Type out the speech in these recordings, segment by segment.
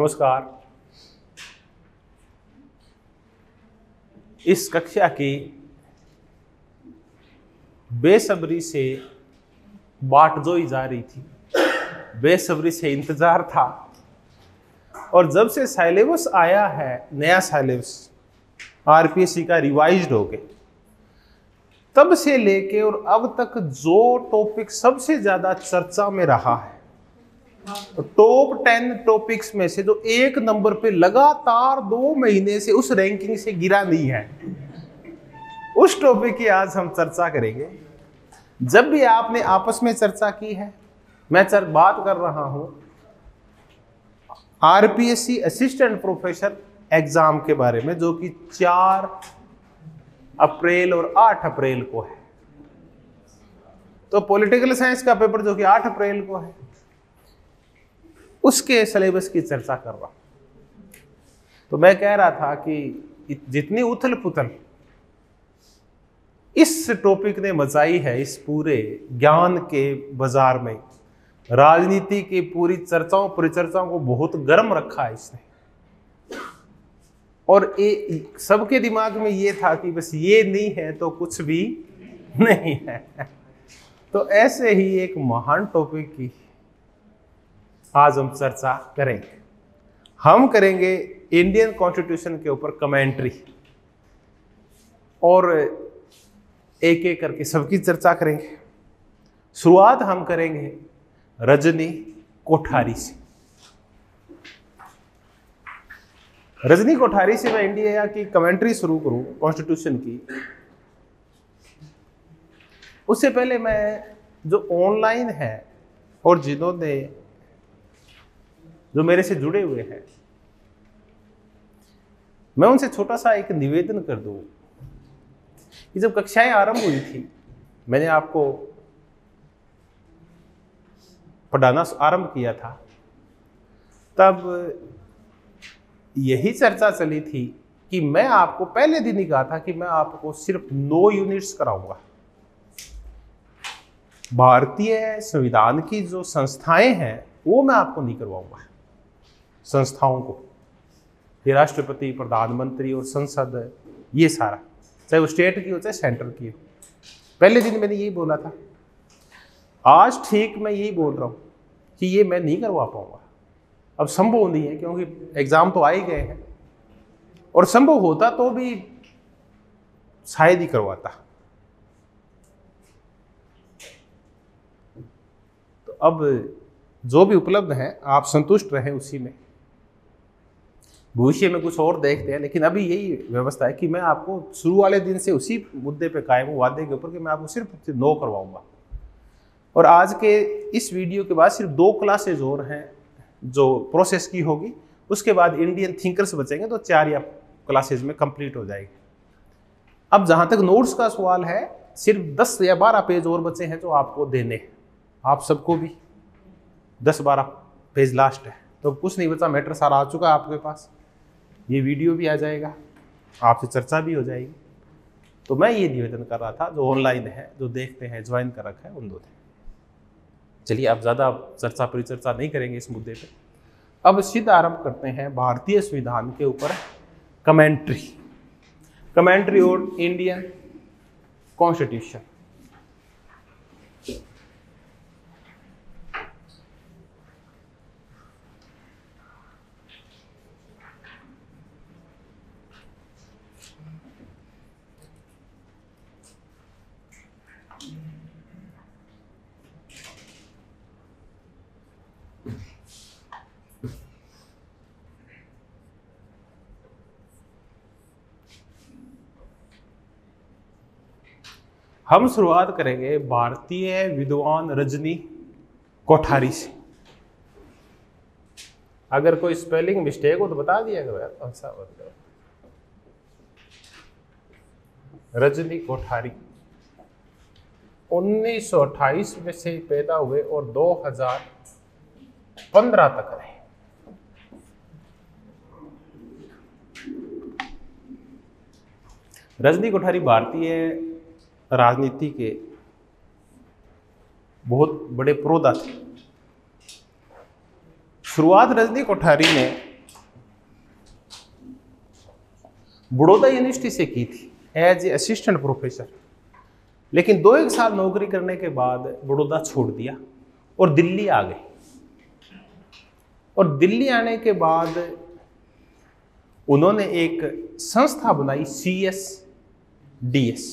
नमस्कार। इस कक्षा की बेसब्री से बाट जोई जा रही थी, बेसब्री से इंतजार था। और जब से सिलेबस आया है, नया सिलेबस आरपीएससी का रिवाइज्ड हो गया, तब से लेके और अब तक जो टॉपिक सबसे ज्यादा चर्चा में रहा है, तो टॉप 10 टॉपिक्स में से जो एक नंबर पे लगातार 2 महीने से उस रैंकिंग से गिरा नहीं है, उस टॉपिक की आज हम चर्चा करेंगे। जब भी आपने आपस में चर्चा की है, मैं बात कर रहा हूं आरपीएससी असिस्टेंट प्रोफेसर एग्जाम के बारे में, जो कि 4 अप्रैल और 8 अप्रैल को है। तो पॉलिटिकल साइंस का पेपर जो कि 8 अप्रैल को है, उसके सिलेबस की चर्चा कर रहा हूं। तो मैं कह रहा था कि जितनी उथल पुथल इस टॉपिक ने मचाई है इस पूरे ज्ञान के बाजार में, राजनीति की पूरी चर्चाओं परिचर्चाओं को बहुत गर्म रखा है इसने। और सबके दिमाग में ये था कि बस ये नहीं है तो कुछ भी नहीं है। तो ऐसे ही एक महान टॉपिक की आज हम चर्चा करेंगे। हम करेंगे इंडियन कॉन्स्टिट्यूशन के ऊपर कमेंट्री, और एक एक करके सबकी चर्चा करेंगे। शुरुआत हम करेंगे रजनी कोठारी से। रजनी कोठारी से मैं इंडिया की कमेंट्री शुरू करूं कॉन्स्टिट्यूशन की, उससे पहले मैं जो ऑनलाइन है और जिन्होंने जो मेरे से जुड़े हुए हैं, मैं उनसे छोटा सा एक निवेदन कर दूं कि जब कक्षाएं आरंभ हुई थी, मैंने आपको पढ़ाना आरंभ किया था, तब यही चर्चा चली थी कि मैं आपको पहले दिन ही कहा था कि मैं आपको सिर्फ 9 यूनिट्स कराऊंगा। भारतीय संविधान की जो संस्थाएं हैं वो मैं आपको नहीं करवाऊंगा। संस्थाओं को, ये राष्ट्रपति, प्रधानमंत्री और संसद, ये सारा, चाहे वो स्टेट की हो चाहे सेंटर की हो, पहले दिन मैंने यही बोला था। आज ठीक मैं यही बोल रहा हूं कि ये मैं नहीं करवा पाऊंगा। अब संभव नहीं है, क्योंकि एग्जाम तो आ ही गए हैं, और संभव होता तो भी शायद ही करवाता। तो अब जो भी उपलब्ध है आप संतुष्ट रहें उसी में, भविष्य में कुछ और देखते हैं। लेकिन अभी यही व्यवस्था है कि मैं आपको शुरू वाले दिन से उसी मुद्दे पे कायम हूं, वादे के ऊपर, कि मैं आपको सिर्फ 9 करवाऊंगा। और आज के इस वीडियो के बाद सिर्फ 2 क्लासेज और हैं जो प्रोसेस की होगी, उसके बाद इंडियन थिंकर्स बचेंगे, तो 4 या क्लासेज में कंप्लीट हो जाएगी। अब जहां तक नोट्स का सवाल है, सिर्फ 10 या 12 पेज और बचे हैं जो आपको देने हैं। आप सबको भी 10-12 पेज लास्ट है, तो कुछ नहीं बचा, मैटर सारा आ चुका है आपके पास। ये वीडियो भी आ जाएगा, आपसे चर्चा भी हो जाएगी। तो मैं ये निवेदन कर रहा था, जो ऑनलाइन है, जो देखते हैं, ज्वाइन कर रखा है, उन दो। चलिए, अब ज़्यादा चर्चा परिचर्चा नहीं करेंगे इस मुद्दे पे। अब सीधा आरंभ करते हैं भारतीय संविधान के ऊपर कमेंट्री और इंडियन कॉन्स्टिट्यूशन। हम शुरुआत करेंगे भारतीय विद्वान रजनी कोठारी से। अगर कोई स्पेलिंग मिस्टेक हो तो बता दिया करो यार। रजनी कोठारी 1928 में से पैदा हुए और 2015 तक रहे। रजनी कोठारी भारतीय राजनीति के बहुत बड़े प्रोदा थे। शुरुआत रजनी कोठारी ने बड़ौदा यूनिवर्सिटी से की थी एज ए असिस्टेंट प्रोफेसर, लेकिन 2-1 साल नौकरी करने के बाद बड़ौदा छोड़ दिया और दिल्ली आ गए। और दिल्ली आने के बाद उन्होंने एक संस्था बनाई CSDS,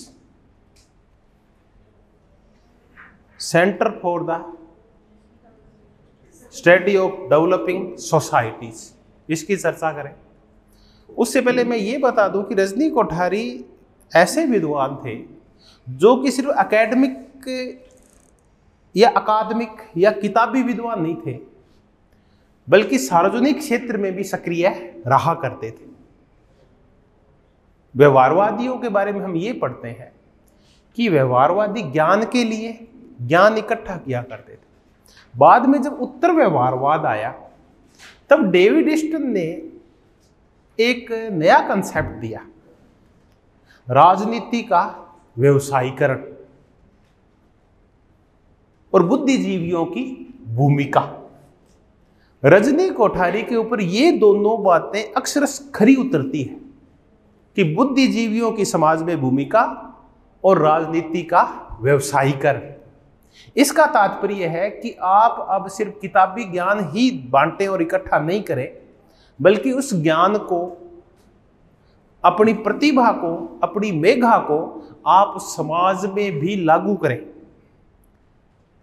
centre for the study of developing societies. इसकी चर्चा करें। उससे पहले मैं ये बता दूं कि रजनी कोठारी ऐसे विद्वान थे जो कि सिर्फ एकेडमिक या अकादमिक या किताबी विद्वान नहीं थे, बल्कि सार्वजनिक क्षेत्र में भी सक्रिय रहा करते थे। व्यवहारवादियों के बारे में हम ये पढ़ते हैं कि व्यवहारवादी ज्ञान के लिए ज्ञान इकट्ठा किया करते थे। बाद में जब उत्तर व्यवहारवाद आया तब डेविड ईस्टन ने एक नया कंसेप्ट दिया, राजनीति का व्यवसायीकरण और बुद्धिजीवियों की भूमिका। रजनी कोठारी के ऊपर ये दोनों बातें अक्षरश खरी उतरती है कि बुद्धिजीवियों की समाज में भूमिका और राजनीति का व्यवसायीकरण। इसका तात्पर्य है कि आप अब सिर्फ किताबी ज्ञान ही बांटें और इकट्ठा नहीं करें, बल्कि उस ज्ञान को, अपनी प्रतिभा को, अपनी मेधा को आप समाज में भी लागू करें।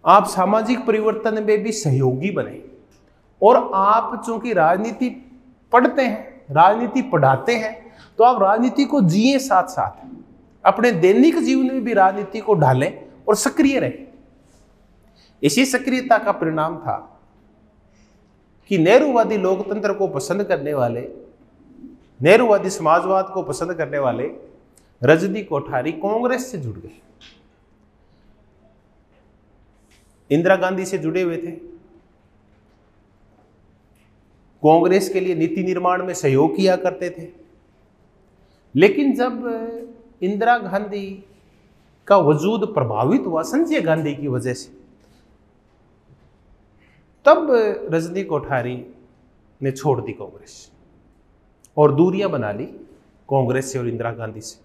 आप सामाजिक परिवर्तन में भी सहयोगी बने। और आप चूंकि राजनीति पढ़ते हैं, राजनीति पढ़ाते हैं, तो आप राजनीति को जिए, साथ साथ अपने दैनिक जीवन में भी राजनीति को ढालें और सक्रिय रहें। इसी सक्रियता का परिणाम था कि नेहरूवादी लोकतंत्र को पसंद करने वाले, नेहरूवादी समाजवाद को पसंद करने वाले रजनी कोठारी कांग्रेस से जुड़ गए, इंदिरा गांधी से जुड़े हुए थे, कांग्रेस के लिए नीति निर्माण में सहयोग किया करते थे। लेकिन जब इंदिरा गांधी का वजूद प्रभावित हुआ संजय गांधी की वजह से, तब रजनी कोठारी ने छोड़ दी कांग्रेस और दूरियां बना ली कांग्रेस से और इंदिरा गांधी से।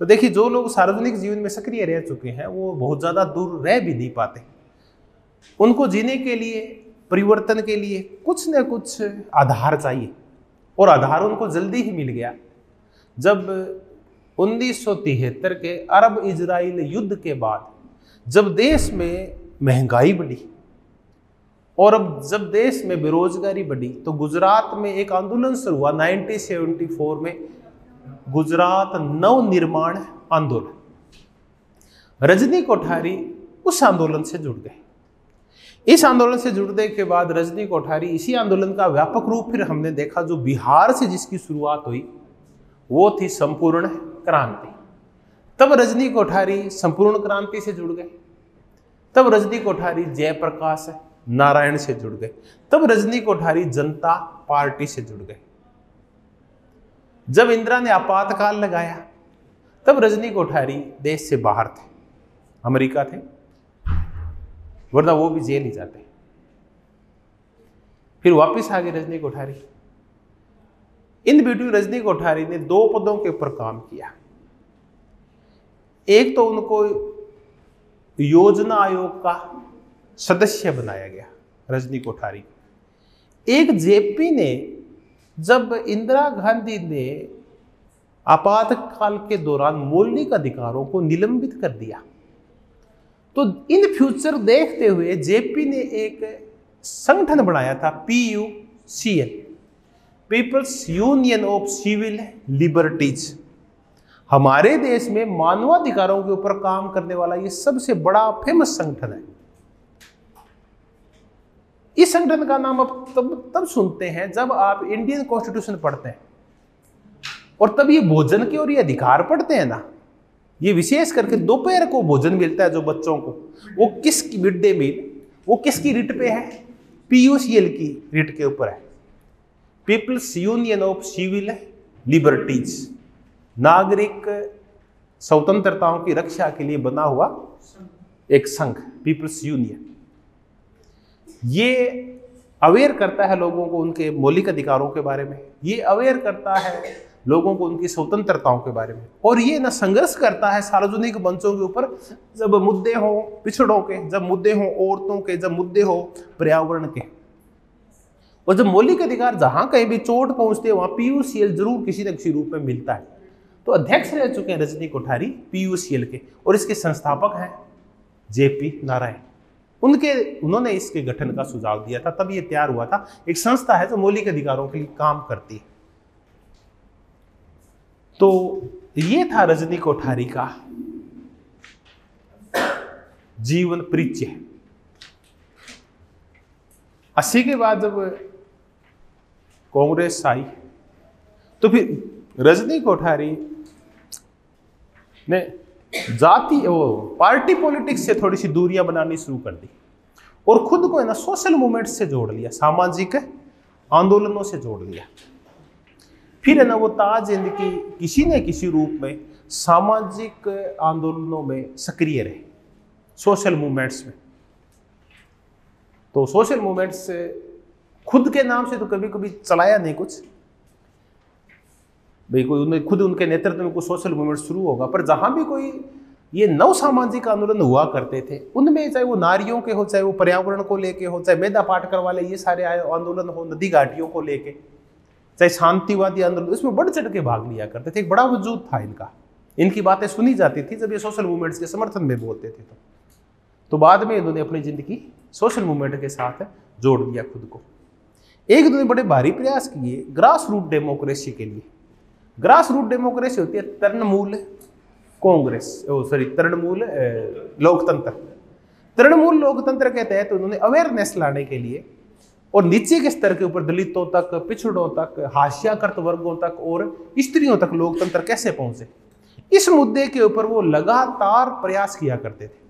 तो देखिए, जो लोग सार्वजनिक जीवन में सक्रिय रह चुके हैं वो बहुत ज़्यादा दूर रह भी नहीं पाते। उनको जीने के लिए, परिवर्तन के लिए कुछ न कुछ आधार चाहिए, और आधार उनको जल्दी ही मिल गया जब 1973 के अरब इजराइल युद्ध के बाद, जब देश में महंगाई बढ़ी और अब जब देश में बेरोजगारी बढ़ी, तो गुजरात में एक आंदोलन शुरू हुआ 1974 में, गुजरात नवनिर्माण आंदोलन। रजनी कोठारी उस आंदोलन से जुड़ गए। इस आंदोलन से जुड़ने के बाद रजनी कोठारी, इसी आंदोलन का व्यापक रूप फिर हमने देखा, जो बिहार से जिसकी शुरुआत हुई वो थी संपूर्ण क्रांति। तब रजनी कोठारी संपूर्ण क्रांति से जुड़ गए। तब रजनी कोठारी जयप्रकाश नारायण से जुड़ गए। तब रजनी कोठारी जनता पार्टी से जुड़ गए। जब इंदिरा ने आपातकाल लगाया तब रजनी कोठारी देश से बाहर थे, अमेरिका थे, वरना वो भी जेल ही जाते। फिर वापस आ गए रजनी कोठारी। इन बिटवीन रजनी कोठारी ने 2 पदों के ऊपर काम किया। एक तो उनको योजना आयोग का सदस्य बनाया गया रजनी कोठारी। एक जेपी ने, जब इंदिरा गांधी ने आपातकाल के दौरान मौलिक अधिकारों को निलंबित कर दिया, तो इन फ्यूचर देखते हुए जेपी ने एक संगठन बनाया था, PUCL, people's union of civil liberties. हमारे देश में मानवाधिकारों के ऊपर काम करने वाला ये सबसे बड़ा फेमस संगठन है। इस संगठन का नाम आप तब सुनते हैं जब आप इंडियन कॉन्स्टिट्यूशन पढ़ते हैं, और तब ये भोजन के और ये अधिकार पढ़ते हैं ना। ये विशेष करके दोपहर को भोजन मिलता है जो बच्चों को, वो किसकी मिड डे मील, वो किसकी रिट पे है? PUCL की रिट के ऊपर है, people's union of civil liberties, नागरिक स्वतंत्रताओं की रक्षा के लिए बना हुआ एक संघ, पीपल्स यूनियन। ये अवेयर करता है लोगों को उनके मौलिक अधिकारों के बारे में, ये अवेयर करता है लोगों को उनकी स्वतंत्रताओं के बारे में, और ये ना संघर्ष करता है सार्वजनिक मंचों के ऊपर जब मुद्दे हो पिछड़ों के, जब मुद्दे हो औरतों के, जब मुद्दे हो पर्यावरण के, और जब मौलिक अधिकार जहां कहीं भी चोट पहुंचती है वहां पीयूसीएल जरूर किसी न किसी रूप में मिलता है। तो अध्यक्ष रह चुके हैं रजनी कोठारी पीयूसीएल के, और इसके संस्थापक हैं जेपी नारायण। उन्होंने इसके गठन का सुझाव दिया था, तब ये तैयार हुआ था। एक संस्था है जो मौलिक अधिकारों के लिए काम करती है। तो ये था रजनी कोठारी का जीवन परिचय। 80 के बाद जब कांग्रेस आई तो फिर रजनी कोठारी ने पार्टी पॉलिटिक्स से थोड़ी सी दूरियां बनानी शुरू कर दी और खुद को है ना सोशल मूवमेंट से जोड़ लिया, सामाजिक आंदोलनों से जोड़ लिया। फिर है ना वो ताजिंद की किसी न किसी रूप में सामाजिक आंदोलनों में सक्रिय रहे, सोशल मूवमेंट्स में। तो सोशल मूवमेंट्स खुद के नाम से तो कभी कभी चलाया नहीं कुछ, भाई कोई खुद उनके नेतृत्व में कुछ सोशल मूवमेंट शुरू होगा, पर जहां भी कोई ये नव सामाजिक आंदोलन हुआ करते थे उनमें चाहे वो नारियों के हो, चाहे वो पर्यावरण को लेके हो, चाहे मेधा पाटकर वाले ये सारे आंदोलन हो, नदी घाटियों को लेके, चाहे शांतिवादी आंदोलन, इसमें बढ़ चढ़ के भाग लिया करते थे। एक बड़ा वजूद था इनका, इनकी बातें सुनी जाती थी जब ये सोशल मूवमेंट्स के समर्थन में बोलते थे। तो बाद में इन्होंने अपनी जिंदगी सोशल मूवमेंट के साथ जोड़ दिया खुद को। एक इन्होंने बड़े भारी प्रयास किए ग्रास रूट डेमोक्रेसी के लिए। ग्रास रूट डेमोक्रेसी होती है तृणमूल कांग्रेस, तृणमूल लोकतंत्र। तृणमूल लोकतंत्र के तहत उन्होंने अवेयरनेस लाने के लिए और नीचे के स्तर के ऊपर दलितों तक, पिछड़ों तक, हाशियाकृत वर्गों तक और स्त्रियों तक लोकतंत्र कैसे पहुंचे, इस मुद्दे के ऊपर वो लगातार प्रयास किया करते थे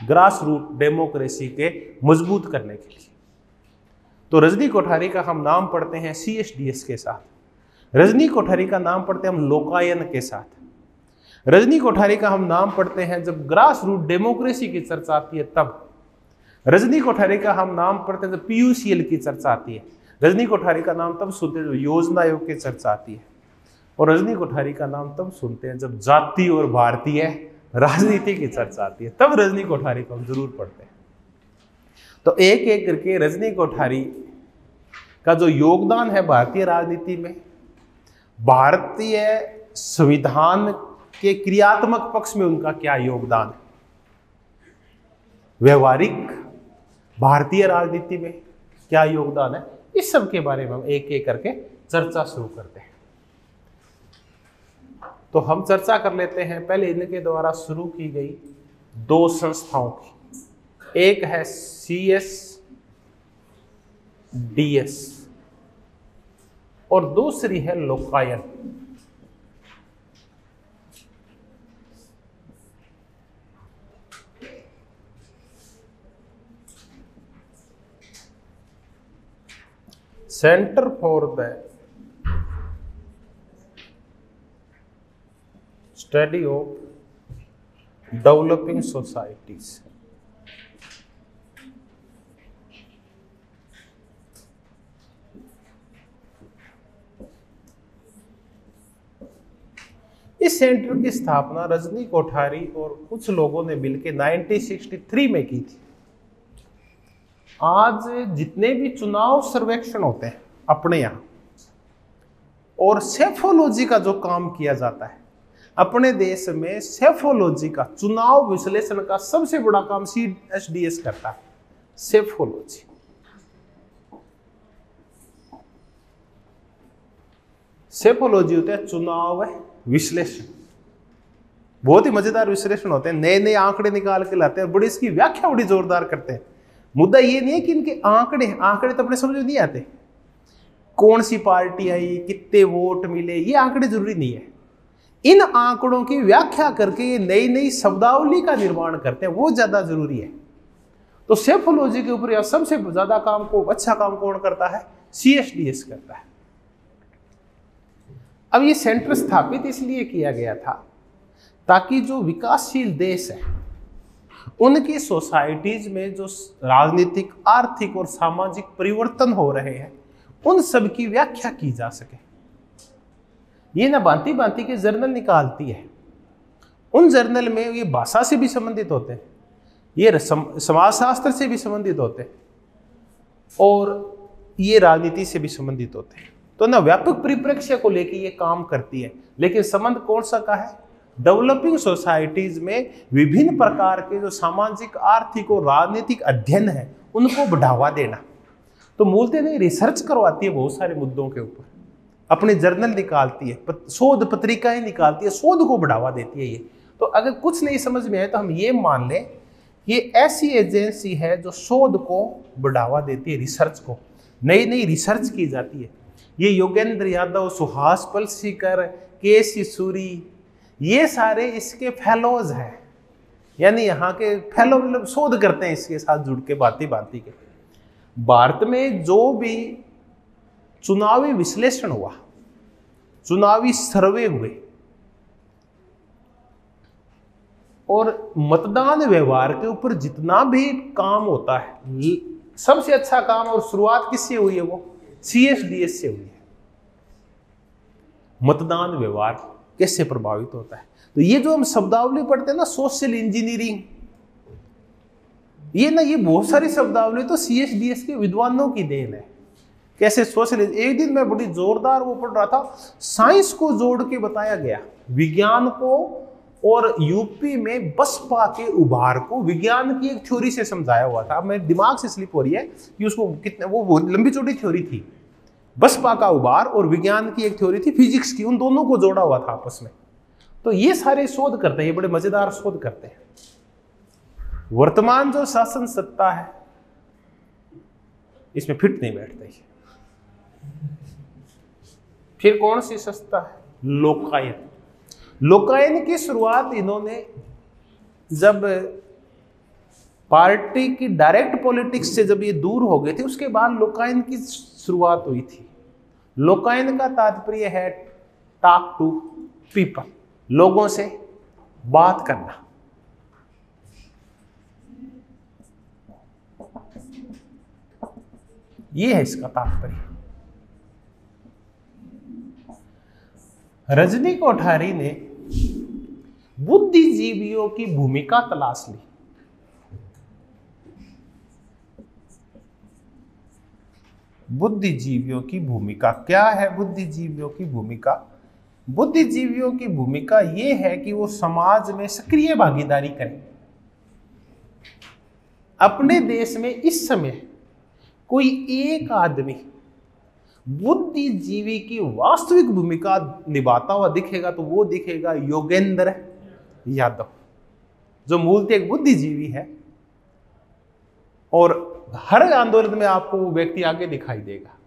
ग्रास रूट डेमोक्रेसी के मजबूत करने के लिए। तो रजनी कोठारी का हम नाम पढ़ते हैं CSDS के साथ, रजनी कोठारी का नाम पढ़ते हैं हम लोकायन के साथ, रजनी कोठारी का हम नाम पढ़ते हैं जब ग्रास रूट डेमोक्रेसी की चर्चा आती है तब, रजनी कोठारी का हम नाम पढ़ते हैं जब पीयूसीएल की चर्चा आती है, रजनी कोठारी का नाम तब सुनते हैं जब योजना आयोग की चर्चा आती है, और रजनी कोठारी का नाम तब सुनते हैं जब जाति और भारतीय राजनीति की चर्चा आती है, तब रजनी कोठारी को हम जरूर पढ़ते हैं। तो एक एक करके रजनी कोठारी का जो योगदान है भारतीय राजनीति में, भारतीय संविधान के क्रियात्मक पक्ष में उनका क्या योगदान है, व्यवहारिक भारतीय राजनीति में क्या योगदान है, इस सब के बारे में हम एक एक करके चर्चा शुरू करते हैं। तो हम चर्चा कर लेते हैं पहले इनके द्वारा शुरू की गई 2 संस्थाओं की। एक है CSDS और दूसरी है Lokayan. Centre for the study of developing societies. इस सेंटर की स्थापना रजनी कोठारी और कुछ लोगों ने मिलकर 1963 में की थी। आज जितने भी चुनाव सर्वेक्षण होते हैं अपने यहाँ और सेफोलॉजी का जो काम किया जाता है अपने देश में, सेफोलॉजी का चुनाव विश्लेषण का सबसे बड़ा काम CSDS करता है। सेफोलॉजी, सेफोलॉजी होता है चुनाव विश्लेषण। बहुत ही मजेदार विश्लेषण होते हैं, नए नए आंकड़े निकाल के लाते हैं, बड़ी इसकी व्याख्या बड़ी जोरदार करते हैं। मुद्दा ये नहीं है कि इनके आंकड़े तो अपने समझ में नहीं आते, कौन सी पार्टी आई, कितने वोट मिले, ये आंकड़े जरूरी नहीं है। इन आंकड़ों की व्याख्या करके नई नई शब्दावली का निर्माण करते हैं, वो ज्यादा जरूरी है। तो सेफोलॉजी के ऊपर सबसे ज्यादा अच्छा काम कौन करता है? CSDS करता है। अब ये सेंटर स्थापित इसलिए किया गया था ताकि जो विकासशील देश है उनकी सोसाइटीज में जो राजनीतिक, आर्थिक और सामाजिक परिवर्तन हो रहे हैं उन सब की व्याख्या की जा सके। ये ना भांति भांति के जर्नल निकालती है। उन जर्नल में ये भाषा से भी संबंधित होते हैं, ये समाजशास्त्र से भी संबंधित होते हैं और ये राजनीति से भी संबंधित होते हैं। तो ना व्यापक परिप्रेक्ष्य को लेकर ये काम करती है। लेकिन संबंध कौन सा का है? डेवलपिंग सोसाइटीज में विभिन्न प्रकार के जो सामाजिक, आर्थिक और राजनीतिक अध्ययन है उनको बढ़ावा देना। तो मूलतः नहीं, रिसर्च करवाती है बहुत सारे मुद्दों के ऊपर, अपने जर्नल निकालती है, शोध पत्रिकाएं निकालती है, शोध को बढ़ावा देती है ये। तो अगर कुछ नहीं समझ में आए तो हम ये मान लें ये ऐसी एजेंसी है जो शोध को बढ़ावा देती है, रिसर्च को। नई नई रिसर्च की जाती है। ये योगेंद्र यादव, सुहास पलसीकर, के.सी. सूरी, ये सारे इसके फेलोज हैं, यानी यहाँ के फेलो मतलब शोध करते हैं इसके साथ जुड़ के भांति भांति के। भारत में जो भी चुनावी विश्लेषण हुआ, चुनावी सर्वे हुए और मतदान व्यवहार के ऊपर जितना भी काम होता है, सबसे अच्छा काम और शुरुआत किससे हुई है? वो CSDS से हुई है। मतदान व्यवहार कैसे प्रभावित होता है। तो ये जो हम शब्दावली पढ़ते हैं ना, सोशल इंजीनियरिंग, ये बहुत सारी शब्दावली तो CSDS के विद्वानों की देन है। कैसे सोशल, एक दिन मैं बड़ी जोरदार वो पढ़ रहा था, साइंस को जोड़ के बताया गया, विज्ञान को, और यूपी में बसपा के उभार को विज्ञान की एक थ्योरी से समझाया हुआ था। अब मेरे दिमाग से स्लिप हो रही है कि उसको कितने, वो लंबी चौड़ी थ्योरी थी। बसपा का उभार और विज्ञान की एक थ्योरी थी फिजिक्स की, उन दोनों को जोड़ा हुआ था आपस में। तो ये सारे शोध करते हैं, ये बड़े मजेदार शोध करते हैं। वर्तमान जो शासन सत्ता है इसमें फिट नहीं बैठता। फिर कौन सी सत्ता है? लोकायत। लोकायन की शुरुआत इन्होंने जब पार्टी की डायरेक्ट पॉलिटिक्स से जब ये दूर हो गए थे, उसके बाद लोकायन की शुरुआत हुई थी। लोकायन का तात्पर्य है टॉक टू पीपल, लोगों से बात करना। ये है इसका तात्पर्य। रजनी कोठारी ने बुद्धिजीवियों की भूमिका तलाश ली। बुद्धिजीवियों की भूमिका क्या है? बुद्धिजीवियों की भूमिका, बुद्धिजीवियों की भूमिका ये है कि वो समाज में सक्रिय भागीदारी करें। अपने देश में इस समय कोई एक आदमी बुद्धिजीवी की वास्तविक भूमिका निभाता हुआ दिखेगा तो वो दिखेगा योगेंद्र यादव, जो मूलतः एक बुद्धिजीवी है। और हर आंदोलन में आपको वो व्यक्ति आगे दिखाई देगा।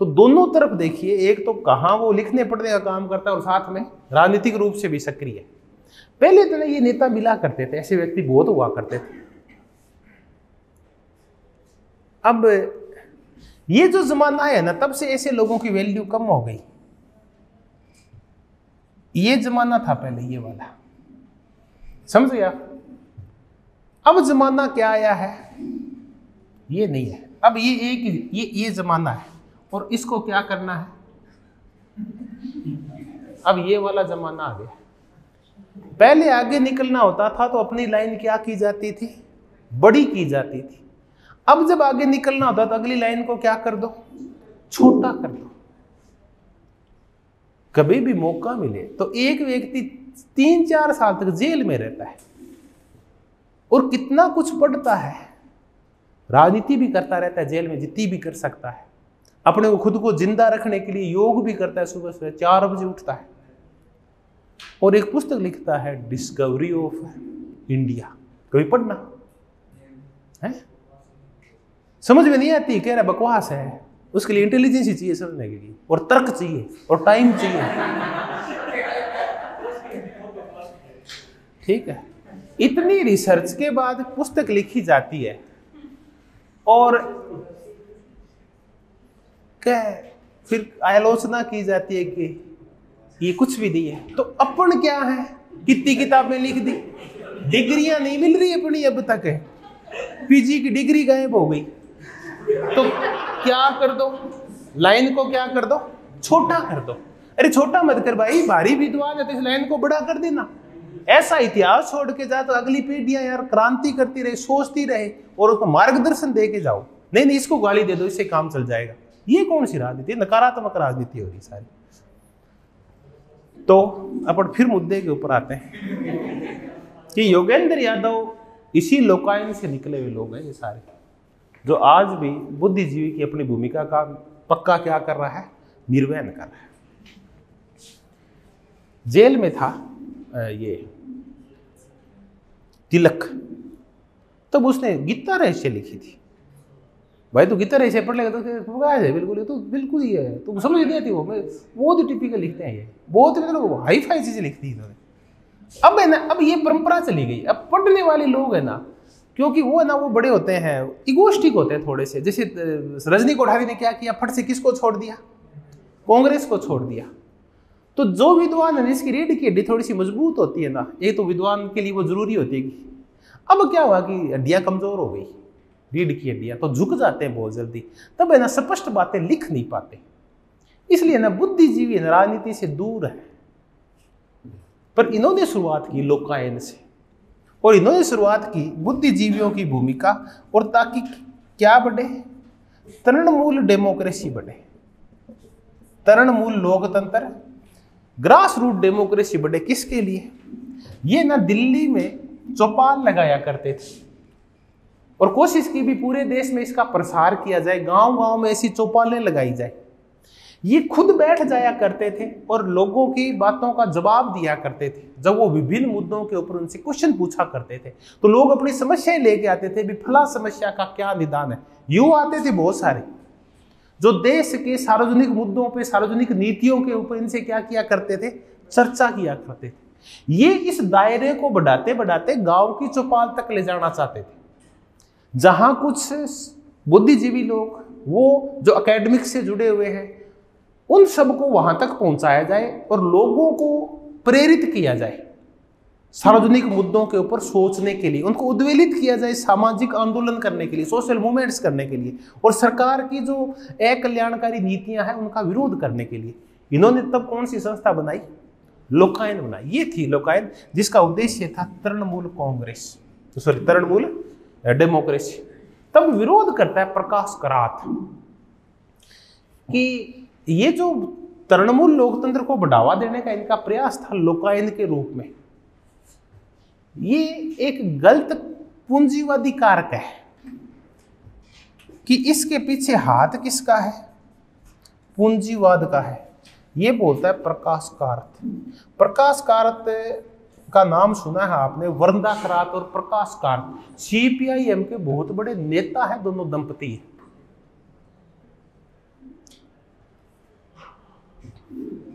तो दोनों तरफ देखिए, एक तो कहां वो लिखने पढ़ने का काम करता है और साथ में राजनीतिक रूप से भी सक्रिय है। पहले तो ये नेता मिला करते थे, ऐसे व्यक्ति बहुत हुआ करते थे। अब ये जो जमाना है ना, तब से ऐसे लोगों की वैल्यू कम हो गई। ये जमाना था पहले ये वाला, समझे आप? अब जमाना क्या आया है? ये नहीं है। अब ये एक ये जमाना है और इसको क्या करना है? अब ये वाला जमाना आ गया। पहले आगे निकलना होता था तो अपनी लाइन क्या की जाती थी? बड़ी की जाती थी। अब जब आगे निकलना होता तो अगली लाइन को क्या कर दो? छोटा कर दो। कभी भी मौका मिले तो एक व्यक्ति 3-4 साल तक जेल में रहता है और कितना कुछ पढ़ता है, राजनीति भी करता रहता है, जेल में जितनी भी कर सकता है, अपने को खुद को जिंदा रखने के लिए योग भी करता है, सुबह सुबह 4 बजे उठता है और एक पुस्तक लिखता है डिस्कवरी ऑफ इंडिया। कभी पढ़ना है? समझ में नहीं आती, कह रहा बकवास है। उसके लिए इंटेलिजेंस ही चाहिए समझने के लिए, और तर्क चाहिए और टाइम चाहिए। ठीक है, इतनी रिसर्च के बाद पुस्तक लिखी जाती है और क्या फिर आलोचना की जाती है कि ये कुछ भी नहीं है। तो अपन क्या है, कितनी किताबें लिख दी, डिग्रियां नहीं मिल रही अपनी अब तक है, पीजी की डिग्री गायब हो गई। तो क्या कर दो, लाइन को क्या कर दो? छोटा कर दो। अरे छोटा मत कर भाई, भारी विद्वान है तो इस लाइन को बड़ा कर देना। ऐसा इतिहास छोड़ के जा तो अगली पीढ़ियां यार क्रांति करती रहे, सोचती रहे और उसको मार्गदर्शन दे के जाओ। नहीं नहीं, इसको गाली दे दो, इससे काम चल जाएगा। ये कौन सी राजनीति? नकारात्मक राजनीति हो रही सारी। तो अपन फिर मुद्दे के ऊपर आते हैं कि योगेंद्र यादव इसी लोकायन से निकले हुए लोग हैं ये सारे, जो आज भी बुद्धिजीवी की अपनी भूमिका का पक्का क्या कर रहा है, निर्वहन कर रहा है। जेल में था ये तिलक, तब उसने गीता रहस्य लिखी थी। भाई तो गीता रहस्य पढ़ लेगा तो है बिल्कुल, ये तो बिल्कुल ही है, तो समझ नहीं आती वो। बहुत ही टिपिकल लिखते हैं ये, बहुत मतलब हाई फाई चीजें लिखती है इन्होंने। अब है ना, अब ये परंपरा चली गई। अब पढ़ने वाले लोग है ना, क्योंकि वो है ना, वो बड़े होते हैं, इगोस्टिक होते हैं थोड़े से। जैसे रजनी कोठारी ने क्या किया, फट से किसको छोड़ दिया, कांग्रेस को छोड़ दिया। तो जो विद्वान है जिसकी रीढ़ की हड्डी थोड़ी सी मजबूत होती है ना, ये तो विद्वान के लिए वो जरूरी होती है। अब क्या हुआ कि हड्डियां कमजोर हो गई, रीढ़ की हड्डियां, तो झुक जाते हैं बहुत जल्दी। तब है ना स्पष्ट बातें लिख नहीं पाते, इसलिए ना बुद्धिजीवी राजनीति से दूर है। पर इन्होंने शुरुआत की लोकायन से, और इन्होंने शुरुआत की बुद्धिजीवियों की भूमिका, और ताकि क्या बढ़े, तृणमूल डेमोक्रेसी बढ़े, तृणमूल लोकतंत्र, ग्रास रूट डेमोक्रेसी बढ़े। किसके लिए? ये ना दिल्ली में चौपाल लगाया करते थे और कोशिश की भी पूरे देश में इसका प्रसार किया जाए, गांव गांव में ऐसी चौपालें लगाई जाए। ये खुद बैठ जाया करते थे और लोगों की बातों का जवाब दिया करते थे। जब वो विभिन्न मुद्दों के ऊपर उनसे क्वेश्चन पूछा करते थे तो लोग अपनी समस्याएं लेके आते थे, भी फला समस्या का क्या निदान है। यूं आते थे बहुत सारे जो देश के सार्वजनिक मुद्दों पे, सार्वजनिक नीतियों के ऊपर इनसे क्या किया करते थे, चर्चा किया करते थे। ये इस दायरे को बढ़ाते बढ़ाते गांव की चौपाल तक ले जाना चाहते थे, जहां कुछ बुद्धिजीवी लोग, वो जो एकेडमिक से जुड़े हुए हैं, उन सबको वहां तक पहुंचाया जाए और लोगों को प्रेरित किया जाए सार्वजनिक मुद्दों के ऊपर सोचने के लिए, उनको उद्वेलित किया जाए सामाजिक आंदोलन करने के लिए, सोशल मूवमेंट्स करने के लिए, और सरकार की जो अकल्याणकारी नीतियां हैं उनका विरोध करने के लिए। इन्होंने तब कौन सी संस्था बनाई? लोकायन बनाई। ये थी लोकायन, जिसका उद्देश्य था तृणमूल कांग्रेस, सॉरी तृणमूल डेमोक्रेसी। तब विरोध करता है प्रकाश करात कि ये जो तृणमूल लोकतंत्र को बढ़ावा देने का इनका प्रयास था लोकायन के रूप में, ये एक गलत पूंजीवादी कारक है कि इसके पीछे हाथ किसका है? पूंजीवाद का है। ये बोलता है प्रकाश कारत। प्रकाश कारत का नाम सुना है आपने, वरदा करात और प्रकाश कारत सीपीआईएम के बहुत बड़े नेता है, दोनों दंपति है।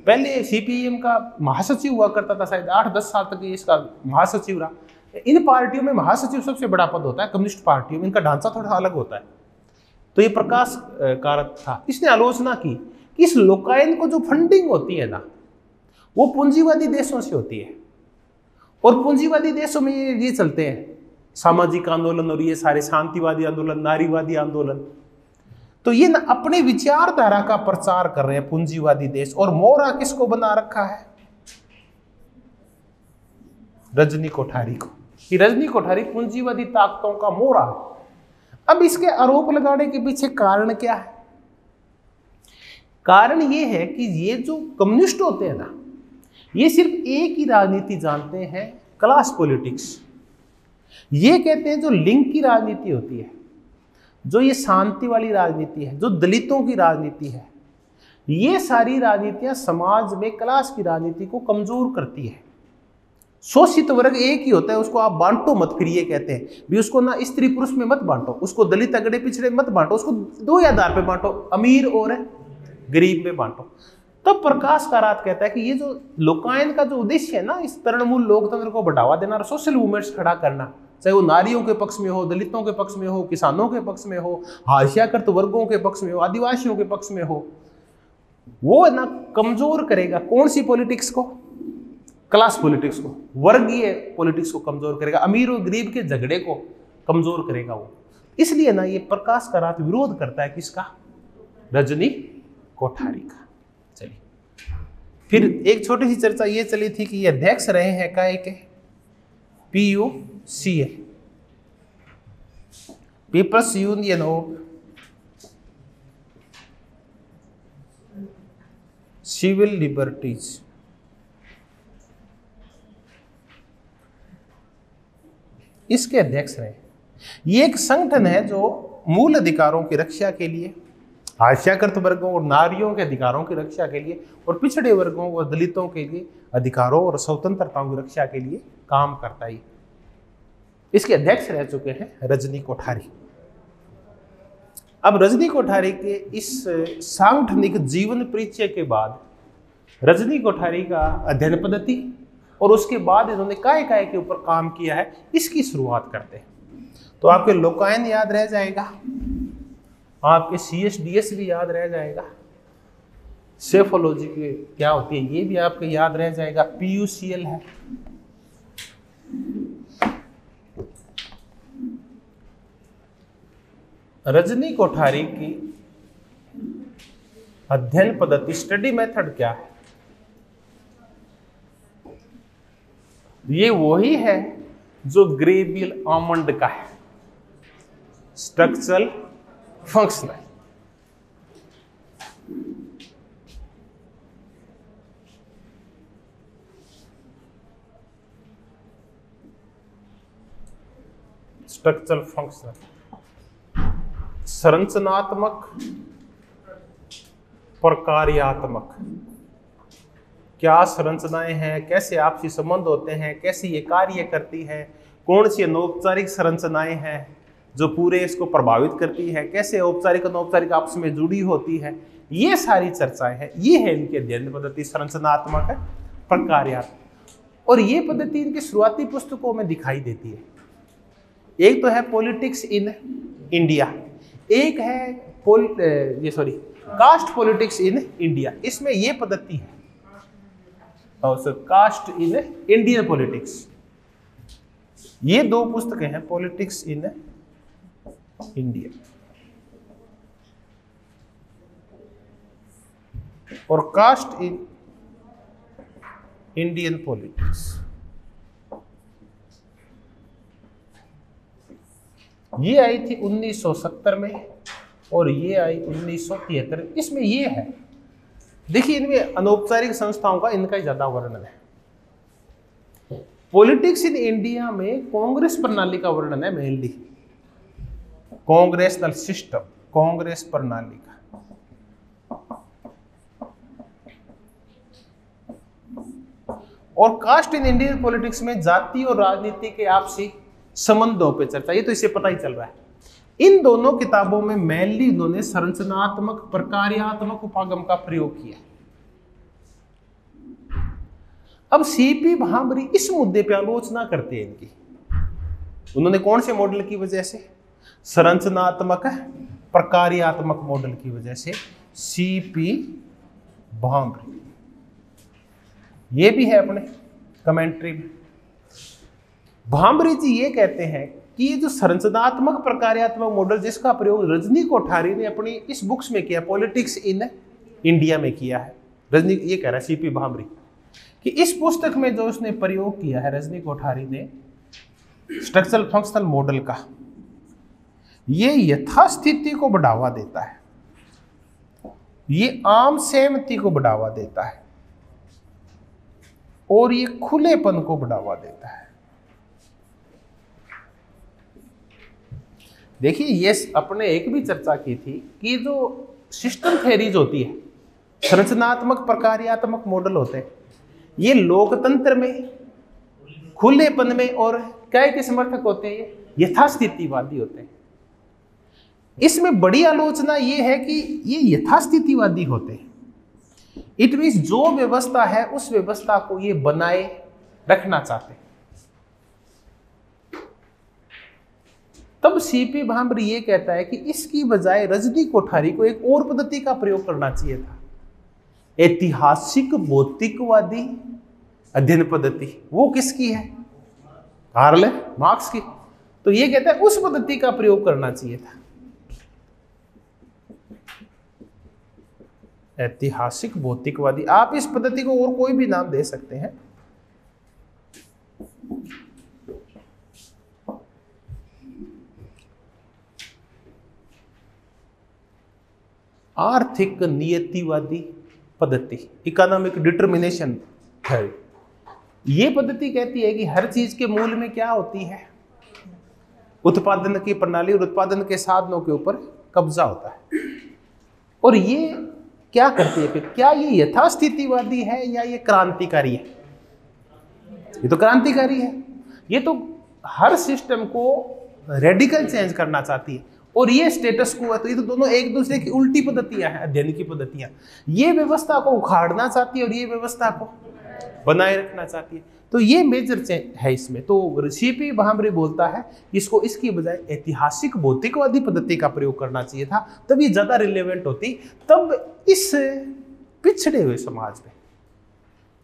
पहले सीपीएम का महासचिव हुआ करता था, शायद 8-10 साल तक ये इसका महासचिव रहा। इन पार्टियों में महासचिव सबसे बड़ा पद होता है, कम्युनिस्ट पार्टियों में इनका ढांचा थोड़ा अलग होता है। तो ये प्रकाश कारक था। इसने आलोचना की कि इस लोकायन को जो फंडिंग होती है ना, वो पूंजीवादी देशों से होती है, और पूंजीवादी देशों में ये चलते हैं सामाजिक आंदोलन और ये सारे शांतिवादी आंदोलन, नारीवादी आंदोलन। तो ये ना अपने विचारधारा का प्रचार कर रहे हैं पूंजीवादी देश। और मोहरा किसको बना रखा है? रजनी कोठारी को। कि रजनी कोठारी पूंजीवादी ताकतों का मोहरा है। अब इसके आरोप लगाने के पीछे कारण क्या है? कारण ये है कि ये जो कम्युनिस्ट होते हैं ना, ये सिर्फ एक ही राजनीति जानते हैं, क्लास पॉलिटिक्स। ये कहते हैं जो लिंग की राजनीति होती है, जो ये शांति वाली राजनीति है, जो दलितों की राजनीति है, ये सारी राजनीतियां समाज में क्लास की राजनीति को कमजोर करती है। शोषित वर्ग एक ही होता है, उसको आप बांटो मत। फिर ये कहते हैं भी उसको ना स्त्री पुरुष में मत बांटो, उसको दलित अगड़े पिछड़े मत बांटो, उसको दो आधार पे बांटो, अमीर और गरीब में बांटो। तब प्रकाश कारात कहता है कि ये जो लोकायन का जो उद्देश्य है ना, इस तृणमूल लोकतंत्र को बढ़ावा देना और सोशल मूवमेंट्स खड़ा करना, चाहे वो नारियों के पक्ष में हो, दलितों के पक्ष में हो, किसानों के पक्ष में हो, हाशियाकृत वर्गों के पक्ष में हो, आदिवासियों के पक्ष में हो, वो ना कमजोर करेगा। कौन सी पॉलिटिक्स को? क्लास पॉलिटिक्स को, वर्गीय पॉलिटिक्स को कमजोर करेगा, अमीर और गरीब के झगड़े को कमजोर करेगा वो। इसलिए ना ये प्रकाश कारात विरोध करता है किसका? रजनी कोठारी का। चलिए फिर एक छोटी सी चर्चा ये चली थी कि ये अध्यक्ष रहे हैं काय के PUCL, people's union of civil liberties. इसके अध्यक्ष रहे। ये एक संगठन है जो मूल अधिकारों की रक्षा के लिए, हाशियाकृत वर्गों और नारियों के अधिकारों की रक्षा के लिए और पिछड़े वर्गों और दलितों के लिए अधिकारों और स्वतंत्रताओं की रक्षा के लिए काम करता है। इसके अध्यक्ष रह चुके हैं रजनी कोठारी। अब रजनी कोठारी के इस सांगठनिक जीवन परिचय के बाद रजनी कोठारी का अध्ययन पद्धति और उसके बाद इन्होंने काय काय के ऊपर काम किया है, इसकी शुरुआत करते हैं। तो आपके लोकायन याद रह जाएगा, आपके CSDS भी याद रह जाएगा, सेफोलॉजी के क्या होती है ये भी आपके याद रह जाएगा, PUCL है। रजनी कोठारी की अध्ययन पद्धति, स्टडी मेथड क्या है? ये वही है जो ग्रेबियल आमंड का है, स्ट्रक्चरल फंक्शनल। स्ट्रक्चरल फंक्शनल, संरचनात्मक प्रकार्यात्मक। क्या संरचनाएं हैं, कैसे आपसी संबंध होते हैं, कैसे ये कार्य करती है, कौन सी अनौपचारिक संरचनाएं हैं जो पूरे इसको प्रभावित करती है, कैसे औपचारिक अनौपचारिक आपस में जुड़ी होती है, ये सारी चर्चाएं हैं। ये है इनकी अध्ययन पद्धति, संरचनात्मक है, प्रकार्यात्मक। और ये पद्धति इनकी शुरुआती पुस्तकों में दिखाई देती है। एक तो है पॉलिटिक्स इन इंडिया, एक है कास्ट पॉलिटिक्स इन इंडिया, इसमें ये पद्धति है, और कास्ट इन इंडियन पॉलिटिक्स। ये दो पुस्तकें हैं, पॉलिटिक्स इन इंडिया और कास्ट इन इंडियन पॉलिटिक्स। ये आई थी 1970 में और ये आई 1973। इसमें ये है, देखिए इनमें अनौपचारिक संस्थाओं का इनका ही ज्यादा वर्णन है। पॉलिटिक्स इन इंडिया में कांग्रेस प्रणाली का वर्णन है, मेनली कांग्रेशनल सिस्टम, कांग्रेस प्रणाली का। और कास्ट इन इंडियन पॉलिटिक्स में जाति और राजनीति के आपसी संबंधों पे चर्चा, ये तो इसे पता ही चल रहा है। इन दोनों किताबों में मेनली इन्होंने संरचनात्मक प्रकार्यात्मक उपागम का प्रयोग किया। अब CP भामरी इस मुद्दे पे आलोचना करते हैं इनकी। उन्होंने कौन से मॉडल की वजह से? संरचनात्मक प्रकार्यात्मक मॉडल की वजह से CP भामरी। ये भी है अपने कमेंट्री में। भामरी जी ये कहते हैं कि ये जो संरचनात्मक प्रकार्यात्मक मॉडल जिसका प्रयोग रजनी कोठारी ने अपनी इस बुक्स में किया, पॉलिटिक्स इन इंडिया में किया है, रजनी ये कह रहा है CP भामरी कि इस पुस्तक में जो उसने प्रयोग किया है रजनी कोठारी ने स्ट्रक्चरल फंक्शनल मॉडल का, ये यथास्थिति को बढ़ावा देता है, ये आम सहमति को बढ़ावा देता है और ये खुलेपन को बढ़ावा देता है। देखिए ये अपने एक भी चर्चा की थी कि जो सिस्टम थ्योरीज होती है, संरचनात्मक प्रकार्यात्मक मॉडल होते हैं, ये लोकतंत्र में खुलेपन में और क्या के समर्थक होते हैं, ये यथास्थितिवादी होते हैं। इसमें बड़ी आलोचना ये है कि ये यथास्थितिवादी होते हैं। इट मीन्स जो व्यवस्था है उस व्यवस्था को ये बनाए रखना चाहते हैं। तब CP भामरी ये कहता है कि इसकी बजाय रजनी कोठारी को एक और पद्धति का प्रयोग करना चाहिए था, ऐतिहासिक भौतिकवादी अध्ययन पद्धति। वो किसकी है? कार्ल मार्क्स की। तो ये कहता है उस पद्धति का प्रयोग करना चाहिए था। ऐतिहासिक भौतिकवादी। आप इस पद्धति को और कोई भी नाम दे सकते हैं। आर्थिक नियतिवादी पद्धति, इकोनॉमिक डिटर्मिनेशन है। ये पद्धति कहती है कि हर चीज के मूल में क्या होती है, उत्पादन की प्रणाली और उत्पादन के साधनों के ऊपर कब्जा होता है। और ये क्या करती है फिर, क्या ये यथास्थितिवादी है या ये क्रांतिकारी है? ये तो क्रांतिकारी है। ये तो हर सिस्टम को रेडिकल चेंज करना चाहती है। और ये स्टेटस को है, तो ये तो दोनों एक दूसरे की उल्टी पद्धतियां हैं, अध्ययन की पद्धतियां। ये व्यवस्था को उखाड़ना चाहती है और ये व्यवस्था को बनाए रखना चाहती है। तो ये मेजर चेंज है इसमें। तो सीपी भामरे बोलता है इसको इसकी बजाय ऐतिहासिक भौतिकवादी पद्धति का प्रयोग करना चाहिए था, तब ये ज्यादा रिलेवेंट होती। तब इस पिछड़े हुए समाज में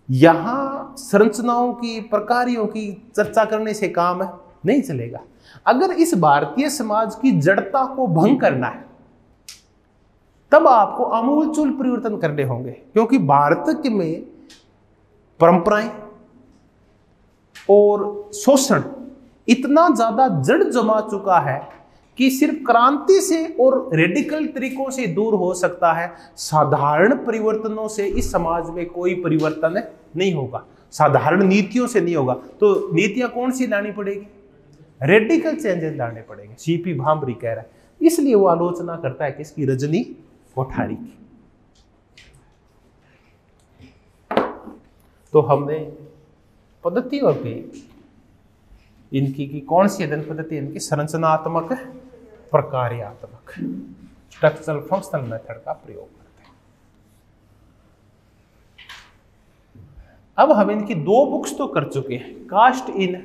यहां संरचनाओं की, प्रकारों की चर्चा करने से काम नहीं चलेगा। अगर इस भारतीय समाज की जड़ता को भंग करना है तब आपको आमूलचूल परिवर्तन करने होंगे, क्योंकि भारत में परंपराएं और शोषण इतना ज्यादा जड़ जमा चुका है कि सिर्फ क्रांति से और रेडिकल तरीकों से दूर हो सकता है। साधारण परिवर्तनों से इस समाज में कोई परिवर्तन नहीं होगा, साधारण नीतियों से नहीं होगा। तो नीतियां कौन सी लानी पड़ेगी? रेडिकल चेंजेस लाने पड़ेंगे, सीपी भामरी कह रहा है। इसलिए वो आलोचना करता है किसकी? रजनी कोठारी की। तो हमने पद्धतियों पे इनकी की कौन सी अध्ययन पद्धति? इनकी संरचनात्मक, प्रकार्यात्मक, स्ट्रक्चरल फंक्शनल मेथड का प्रयोग करते हैं। अब हम इनकी 2 बुक्स तो कर चुके हैं, कास्ट इन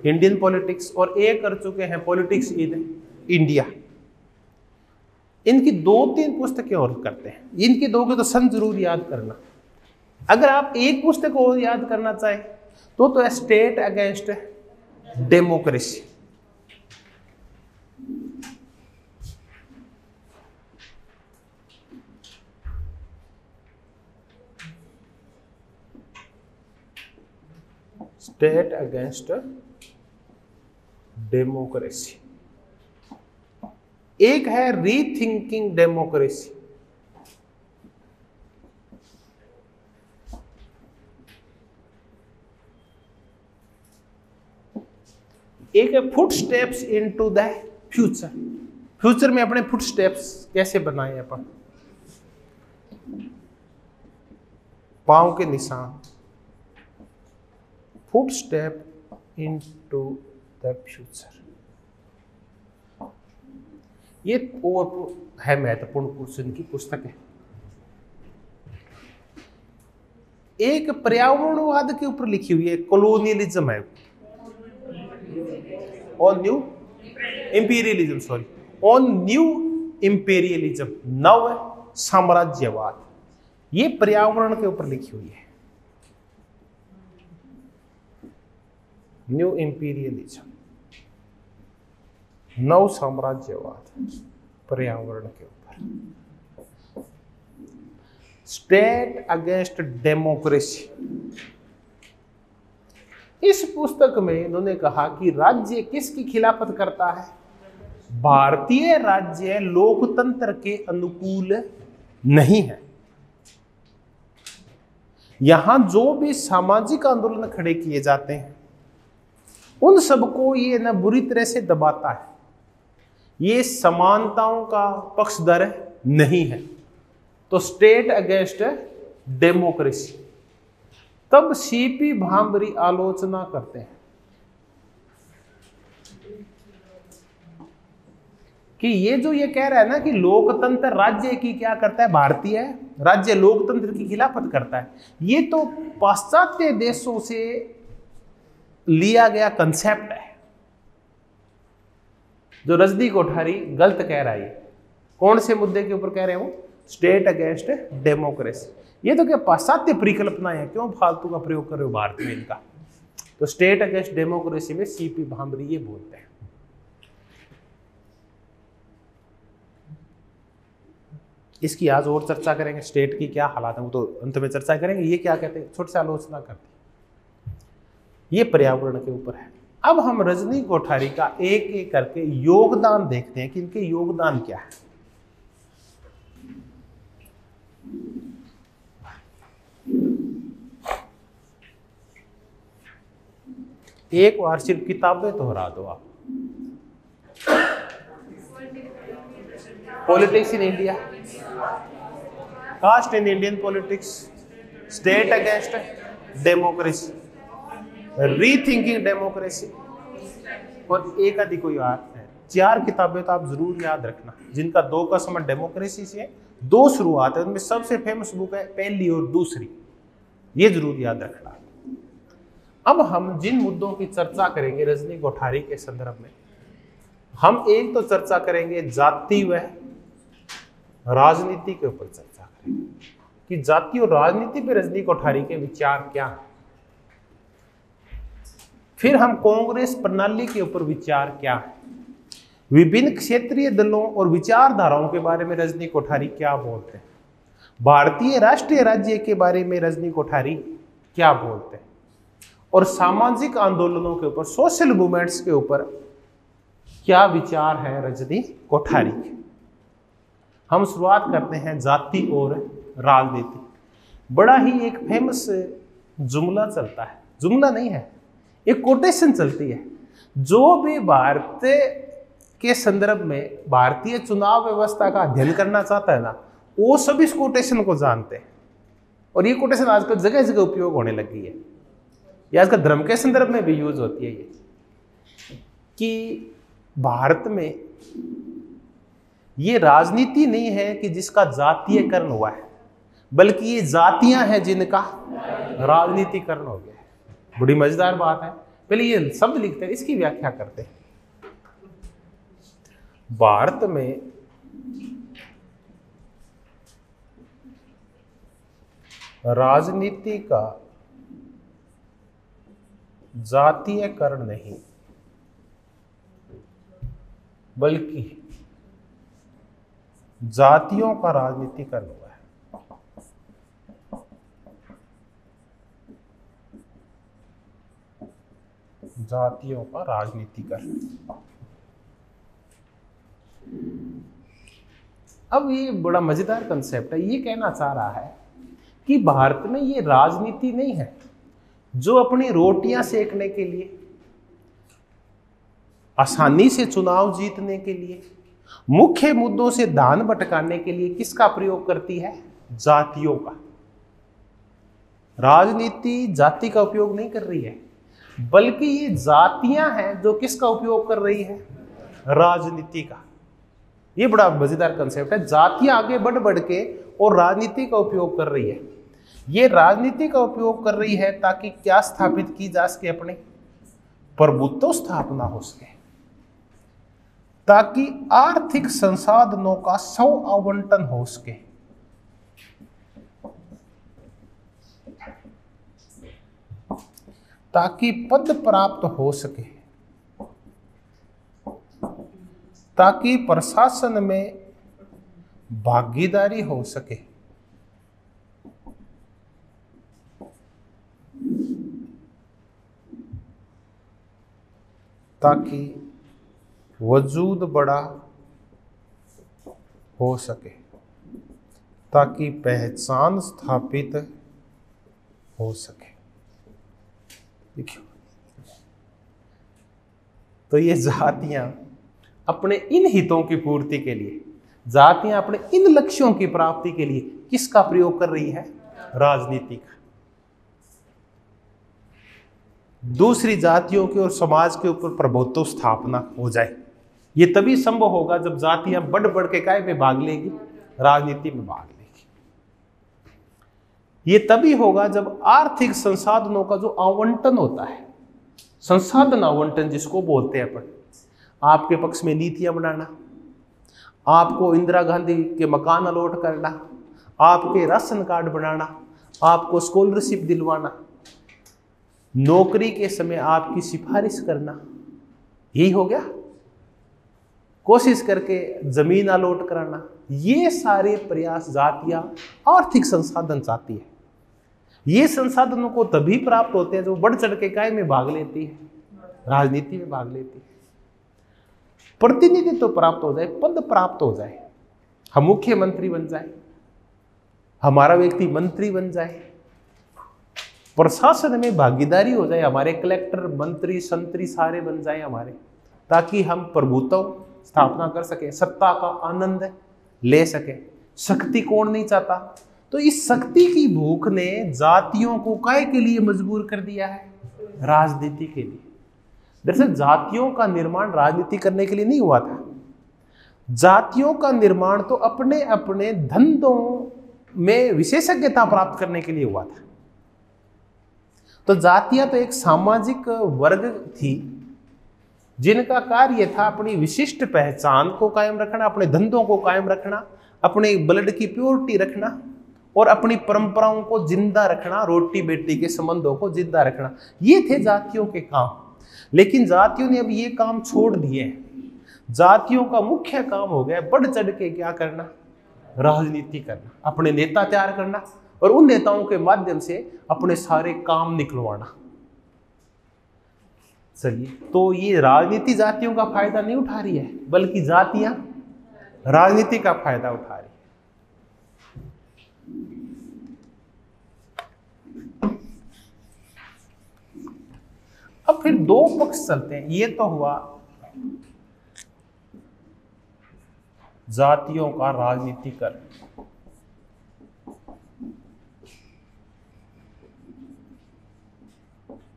इंडियन पॉलिटिक्स और एक कर चुके हैं पॉलिटिक्स इन इंडिया। इनकी 2-3 पुस्तकें और करते हैं। इनकी 2 के तो सन जरूर याद करना। अगर आप एक पुस्तक और याद करना चाहें तो state against democracy. State against democracy. एक है रीथिंकिंग डेमोक्रेसी। एक है footsteps into the future. Future में अपने फुटस्टेप्स कैसे बनाए अपन, पांव के निशान, फुटस्टेप इनटू द फ्यूचर। ये और है महत्वपूर्ण क्वेश्चन की पुस्तक है। एक पर्यावरणवाद के ऊपर लिखी हुई है, कॉलोनियलिज्म है, on new imperialism, sorry on new imperialism, नव साम्राज्यवाद। ये पर्यावरण के ऊपर लिखी हुई है, न्यू इंपीरियलिज्म, नव साम्राज्यवाद, पर्यावरण के ऊपर। State against democracy. इस पुस्तक में इन्होंने कहा कि राज्य किसकी खिलाफत करता है? भारतीय राज्य लोकतंत्र के अनुकूल नहीं है। यहां जो भी सामाजिक आंदोलन खड़े किए जाते हैं उन सबको ये न बुरी तरह से दबाता है। ये समानताओं का पक्षधर नहीं है। तो स्टेट अगेंस्ट डेमोक्रेसी। तब सीपी भामरी आलोचना करते हैं कि ये जो ये कह रहा है ना कि लोकतंत्र राज्य की क्या करता है, भारतीय राज्य लोकतंत्र की खिलाफत करता है, ये तो पाश्चात्य देशों से लिया गया कंसेप्ट है जो रजनी कोठारी गलत कह रहा है। कौन से मुद्दे के ऊपर कह रहे हैं वो? State against democracy. ये तो क्या पाश्चात्य परिकल्पना है, क्यों फालतू का प्रयोग कर रहे हो भारत में इनका? तो स्टेट अगेंस्ट डेमोक्रेसी में सीपी भामरी ये बोलते हैं। इसकी आज और चर्चा करेंगे, स्टेट की क्या हालात है वो तो अंत में चर्चा करेंगे। ये क्या कहते हैं, छोटी सी आलोचना करते हैं। ये पर्यावरण के ऊपर है। अब हम रजनी कोठारी का एक एक करके योगदान देखते हैं कि इनके योगदान क्या है। एक बार सिर्फ किताबें दोहरा दो आप। Politics in India, caste in Indian politics, state against democracy, rethinking democracy, और एक आदि कोई और है। 4 किताबें तो आप जरूर याद रखना, जिनका 2 का संबंध डेमोक्रेसी से, 2 शुरुआत है। उनमें सबसे फेमस बुक है पहली और दूसरी, ये जरूर याद रखना। अब हम जिन मुद्दों की चर्चा करेंगे रजनी कोठारी के संदर्भ में, हम एक तो चर्चा करेंगे जाति व राजनीति के ऊपर चर्चा करेंगे कि जाति और राजनीति पे रजनी कोठारी के विचार क्या हैं। फिर हम कांग्रेस प्रणाली के ऊपर विचार क्या है, विभिन्न क्षेत्रीय दलों और विचारधाराओं के बारे में रजनी कोठारी क्या बोलते हैं, भारतीय राष्ट्रीय राज्य के बारे में रजनी कोठारी क्या बोलते हैं, और सामाजिक आंदोलनों के ऊपर, सोशल मूवमेंट्स के ऊपर क्या विचार है रजनी कोठारी के। हम शुरुआत करते हैं जाति और राजनीति। बड़ा ही एक फेमस जुमला चलता है, जुमला नहीं है, एक कोटेशन चलती है। जो भी भारत के संदर्भ में भारतीय चुनाव व्यवस्था का अध्ययन करना चाहता है ना, वो सब इस कोटेशन को जानते हैं। और ये कोटेशन आजकल जगह जगह उपयोग होने लगी है। ये आजकल धर्म के संदर्भ में भी यूज होती है ये, कि भारत में ये राजनीति नहीं है कि जिसका जातीयकरण हुआ है, बल्कि ये जातियां हैं जिनका राजनीतिकरण हो गया है। बड़ी मजेदार बात है। पहले ये शब्द लिखते हैं, इसकी व्याख्या करते हैं। भारत में राजनीति का जातीयकरण नहीं, बल्कि जातियों का राजनीतिकरण हुआ है। जातियों का राजनीतिकरण। अब ये बड़ा मजेदार कंसेप्ट है। ये कहना चाह रहा है कि भारत में ये राजनीति नहीं है जो अपनी रोटियां सेकने के लिए, आसानी से चुनाव जीतने के लिए, मुख्य मुद्दों से ध्यान भटकाने के लिए किसका प्रयोग करती है, जातियों का। राजनीति जाति का उपयोग नहीं कर रही है, बल्कि ये जातियां हैं जो किसका उपयोग कर रही है, राजनीति का। ये बड़ा मजेदार कंसेप्ट है। जातियां आगे बढ़ बढ़ के और राजनीति का उपयोग कर रही है। ये राजनीति का उपयोग कर रही है ताकि क्या स्थापित की जा सके, अपने प्रभुत्व स्थापना हो सके, ताकि आर्थिक संसाधनों का आवंटन हो सके, ताकि पद प्राप्त हो सके, ताकि प्रशासन में भागीदारी हो सके, ताकि वजूद बड़ा हो सके, ताकि पहचान स्थापित हो सके। देखिए, तो ये जातियां अपने इन हितों की पूर्ति के लिए, जातियां अपने इन लक्ष्यों की प्राप्ति के लिए किसका प्रयोग कर रही है, राजनीति का। दूसरी जातियों के और समाज के ऊपर प्रभुत्व स्थापना हो जाए। ये तभी संभव होगा जब जातियां बढ़ बढ़ के काय में भाग लेगी, राजनीति में भाग लेगी। ये तभी होगा जब आर्थिक संसाधनों का जो आवंटन होता है, संसाधन आवंटन जिसको बोलते हैं अपन, आपके पक्ष में नीतियां बनाना, आपको इंदिरा गांधी के मकान अलॉट करना, आपके राशन कार्ड बनाना, आपको स्कॉलरशिप दिलवाना, नौकरी के समय आपकी सिफारिश करना, यही हो गया। कोशिश करके जमीन अलॉट कराना, ये सारे प्रयास जातियां आर्थिक संसाधन चाहती है। ये संसाधनों को तभी प्राप्त होते हैं जो बढ़ चढ़ के काय में भाग लेती है, राजनीति में भाग लेती है। प्रतिनिधित्व प्राप्त हो जाए, पद प्राप्त हो जाए, हम मुख्यमंत्री बन जाए, हमारा व्यक्ति मंत्री बन जाए, प्रशासन में भागीदारी हो जाए, हमारे कलेक्टर मंत्री संतरी सारे बन जाए हमारे, ताकि हम प्रभुत्व स्थापना कर सके, सत्ता का आनंद ले सके। शक्ति कौन नहीं चाहता? तो इस शक्ति की भूख ने जातियों को काय के लिए मजबूर कर दिया है? राजनीति के लिए। दरअसल जातियों का निर्माण राजनीति करने के लिए नहीं हुआ था। जातियों का निर्माण तो अपने अपने धंधों में विशेषज्ञता प्राप्त करने के लिए हुआ था। तो जातियां तो एक सामाजिक वर्ग थी जिनका कार्य था अपनी विशिष्ट पहचान को कायम रखना, अपने धंधों को कायम रखना, अपने ब्लड की प्योरिटी रखना और अपनी परंपराओं को जिंदा रखना, रोटी बेटी के संबंधों को जिंदा रखना। ये थे जातियों के काम। लेकिन जातियों ने अब ये काम छोड़ दिए। जातियों का मुख्य काम हो गया बढ़ चढ़ के क्या करना? राजनीति करना, अपने नेता तैयार करना और उन नेताओं के माध्यम से अपने सारे काम निकलवाना। चलिए, तो ये राजनीति जातियों का फायदा नहीं उठा रही है, बल्कि जातियां राजनीति का फायदा उठा रही है। अब फिर दो पक्ष चलते हैं। ये तो हुआ जातियों का राजनीतिकरण।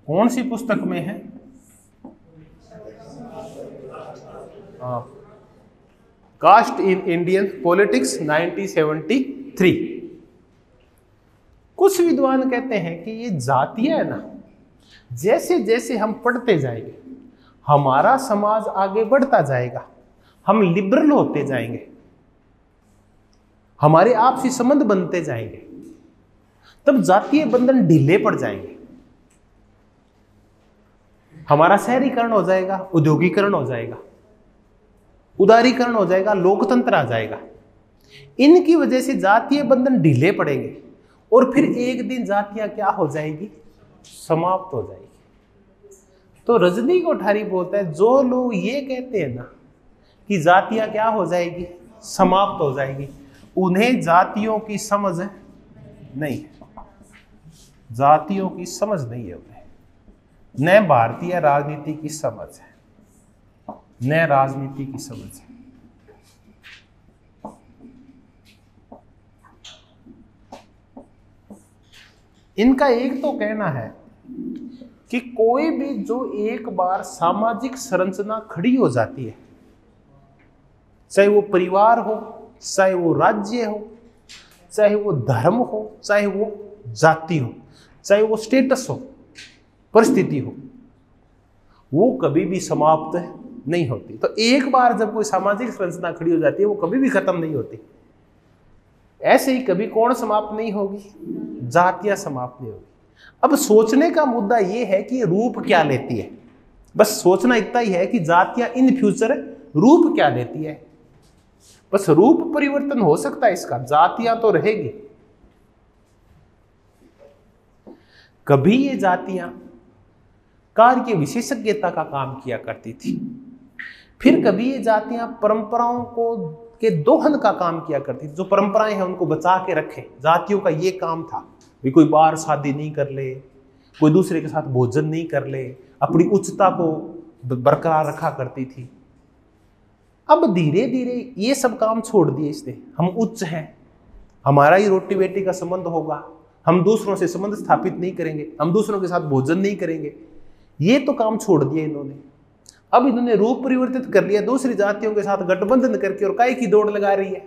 कौन सी पुस्तक में है? Caste in Indian politics 1973। कुछ विद्वान कहते हैं कि ये जातियां है ना, जैसे जैसे हम पढ़ते जाएंगे हमारा समाज आगे बढ़ता जाएगा, हम लिबरल होते जाएंगे, हमारे आपसी संबंध बनते जाएंगे, तब जातीय बंधन ढीले पड़ जाएंगे। हमारा शहरीकरण हो जाएगा, औद्योगिकरण हो जाएगा, उदारीकरण हो जाएगा, लोकतंत्र आ जाएगा। इनकी वजह से जातीय बंधन ढीले पड़ेंगे और फिर एक दिन जातियां क्या हो जाएगी? समाप्त हो जाएगी। तो रजनी कोठारी बोलता है, जो लोग ये कहते हैं ना कि जातियां क्या हो जाएगी? समाप्त हो जाएगी, उन्हें जातियों की समझ नहीं है। जातियों की समझ नहीं है उन्हें, न भारतीय राजनीति की समझ है, न राजनीति की समझ है। इनका एक तो कहना है कि कोई भी जो एक बार सामाजिक संरचना खड़ी हो जाती है, चाहे वो परिवार हो, चाहे वो राज्य हो, चाहे वो धर्म हो, चाहे वो जाति हो, चाहे वो स्टेटस हो, परिस्थिति हो, वो कभी भी समाप्त नहीं होती। तो एक बार जब कोई सामाजिक संरचना खड़ी हो जाती है वो कभी भी खत्म नहीं होती। ऐसे ही कभी कौन समाप्त नहीं होगी? जातियां समाप्त नहीं होगी। अब सोचने का मुद्दा ये है कि रूप क्या लेती है। बस सोचना इतना ही है कि जातियां इन फ्यूचर रूप क्या लेती है। बस रूप परिवर्तन हो सकता है इसका, जातियां तो रहेगी। कभी ये जातियां कार्य विशेषज्ञता का काम किया करती थी, फिर कभी ये जातियां परंपराओं को के दोहन का काम किया करती थी। जो परंपराएं हैं उनको बचा के रखे, जातियों का ये काम था। भी कोई बाहर शादी नहीं कर ले, कोई दूसरे के साथ भोजन नहीं कर ले, अपनी उच्चता को बरकरार रखा करती थी। अब धीरे धीरे ये सब काम छोड़ दिए इसने। हम उच्च हैं, हमारा ही रोटी बेटी का संबंध होगा, हम दूसरों से संबंध स्थापित नहीं करेंगे, हम दूसरों के साथ भोजन नहीं करेंगे, ये तो काम छोड़ दिया इन्होंने। अब इन्होंने रूप परिवर्तित कर लिया, दूसरी जातियों के साथ गठबंधन करके, और काय की दौड़ लगा रही है?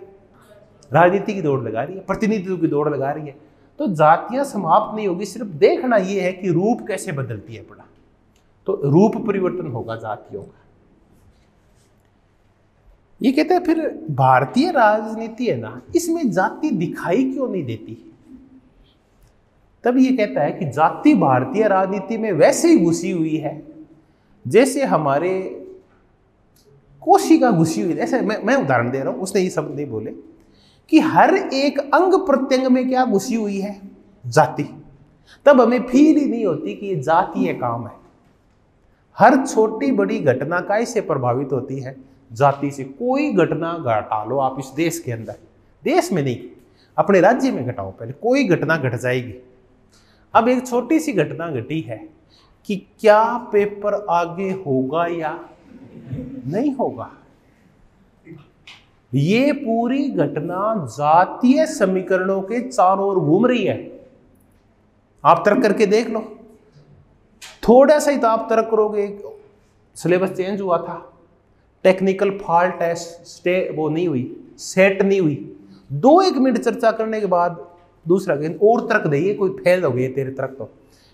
राजनीति की दौड़ लगा रही है, प्रतिनिधित्व की दौड़ लगा रही है। तो जातियां समाप्त नहीं होगी, सिर्फ देखना यह है कि रूप कैसे बदलती है बड़ा। तो रूप परिवर्तन होगा जातियों का। ये कहते हैं फिर भारतीय राजनीति है ना, इसमें जाति दिखाई क्यों नहीं देती? तब ये कहता है कि जाति भारतीय राजनीति में वैसे ही घुसी हुई है जैसे हमारे कोशिका घुसी हुई, ऐसे मैं उदाहरण दे रहा हूं, उसने ये शब्द नहीं बोले कि हर एक अंग प्रत्यंग में क्या घुसी हुई है, जाति। तब हमें फील ही नहीं होती कि ये जातीय काम है। हर छोटी बड़ी घटना का इससे प्रभावित होती है, जाति से। कोई घटना घटा लो आप इस देश के अंदर, देश में नहीं, अपने राज्य में घटाओ, पहले कोई घटना घट जाएगी। अब एक छोटी सी घटना घटी है कि क्या पेपर आगे होगा या नहीं होगा, ये पूरी घटना जातीय समीकरणों के चारों ओर घूम रही है। आप तर्क करके देख लो, थोड़ा सा ही तो आप तर्क करोगे, सिलेबस चेंज हुआ था, टेक्निकल फॉल्ट टेस्ट वो नहीं हुई, सेट नहीं हुई, 2-1 मिनट चर्चा करने के बाद दूसरा और तर्क देंगे, कोई फेल हो गए तेरे तर्क।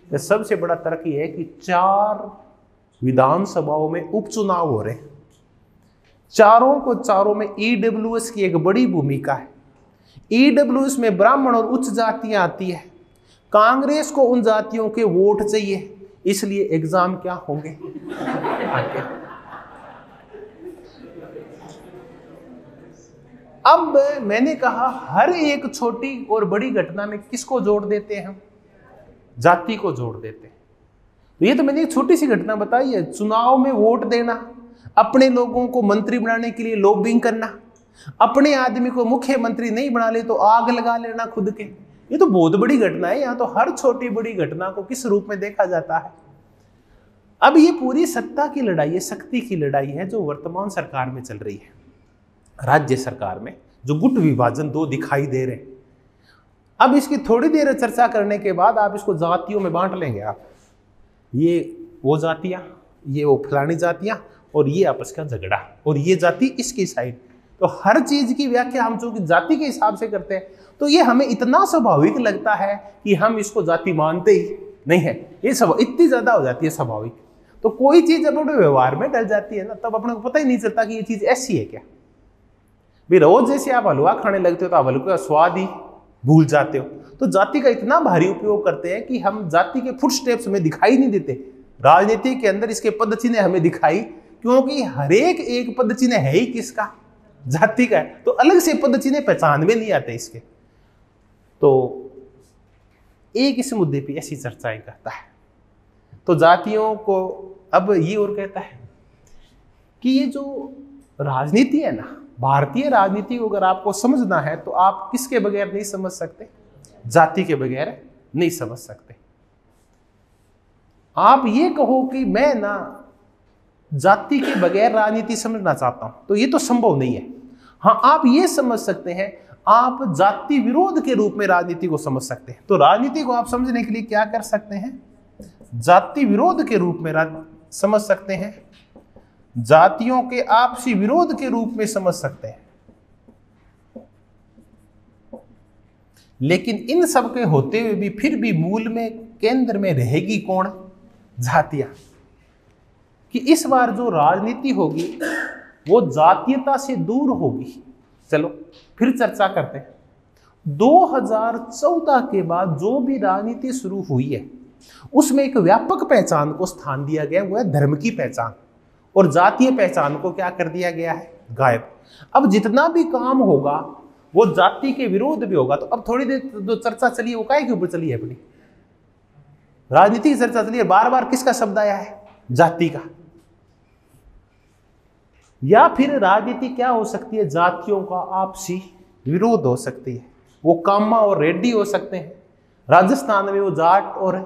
तो सबसे बड़ा तर्क ये है कि 4 विधानसभाओं में उपचुनाव हो रहे हैं, चारों में ईडब्ल्यूएस की एक बड़ी भूमिका है। ईडब्ल्यूएस में ब्राह्मण और उच्च जातियां आती है, कांग्रेस को उन जातियों के वोट चाहिए, इसलिए एग्जाम क्या होंगे, अब मैंने कहा हर एक छोटी और बड़ी घटना में किसको जोड़ देते हैं हम, जाति को जोड़ देते हैं। तो ये तो मैंने एक छोटी सी घटना बताई है, चुनाव में वोट देना, अपने लोगों को मंत्री बनाने के लिए लॉबिंग करना, अपने आदमी को मुख्यमंत्री नहीं बना ले तो आग लगा लेना खुद के, ये तो बहुत बड़ी घटना है। यहाँ तो हर छोटी बड़ी घटना को किस रूप में देखा जाता है। अब ये पूरी सत्ता की लड़ाई है, शक्ति की लड़ाई है, जो वर्तमान सरकार में चल रही है, राज्य सरकार में, जो गुट विभाजन 2 दिखाई दे रहे हैं। अब इसकी थोड़ी देर चर्चा करने के बाद आप इसको जातियों में बांट लेंगे, आप ये वो जातियां, ये वो फलानी जातियां, और ये आपस का झगड़ा, और ये जाति इसकी साइड। तो हर चीज की व्याख्या हम जो जाति के हिसाब से करते हैं, तो ये हमें इतना स्वाभाविक लगता है कि हम इसको जाति मानते ही नहीं है, ये सब इतनी ज्यादा हो जाती है स्वाभाविक। तो कोई चीज जब अपने व्यवहार में डल जाती है ना, तब अपने को पता ही नहीं चलता कि ये चीज ऐसी है क्या। भी रोज जैसे आप हलवा खाने लगते हो तो आप हलवे का स्वाद ही भूल जाते हो। तो जाति का इतना भारी उपयोग करते हैं कि हम जाति के फुटस्टेप्स हमें दिखाई नहीं देते। राजनीति के अंदर इसके पद चिन्ह हमें दिखाई, क्योंकि हर एक पद चिन्ह है ही किसका, जाति का है, तो अलग से पद चिन्ह पहचान में नहीं आते इसके। तो एक इस मुद्दे पे ऐसी चर्चाएं करता है। तो जातियों को अब ये और कहता है कि ये जो राजनीति है ना, भारतीय राजनीति को अगर आपको समझना है तो आप किसके बगैर नहीं समझ सकते, जाति के बगैर नहीं समझ सकते। आप ये कहो कि मैं ना जाति के बगैर राजनीति समझना चाहता हूं, तो ये तो संभव नहीं है। हाँ, आप ये समझ सकते हैं, आप जाति विरोध के रूप में राजनीति को समझ सकते हैं। तो राजनीति को आप समझने के लिए क्या कर सकते हैं, जाति विरोध के रूप में समझ सकते हैं, जातियों के आपसी विरोध के रूप में समझ सकते हैं। लेकिन इन सब के होते हुए भी फिर भी मूल में केंद्र में रहेगी कौन, जातियां। कि इस बार जो राजनीति होगी वो जातीयता से दूर होगी। चलो फिर चर्चा करते हैं। 2014 के बाद जो भी राजनीति शुरू हुई है उसमें एक व्यापक पहचान को स्थान दिया गया, वो है धर्म की पहचान, और जातीय पहचान को क्या कर दिया गया है, गायब। अब जितना भी काम होगा वो जाति के विरोध भी होगा। तो अब थोड़ी देर जो चर्चा चली है वो काहे के ऊपर चली है, अपनी राजनीति की चर्चा चली है। बार बार किसका शब्द आया है, जाति का। या फिर राजनीति क्या हो सकती है, जातियों का आपसी विरोध हो सकती है। वो कामा और रेड्डी हो सकते हैं, राजस्थान में वो जाट और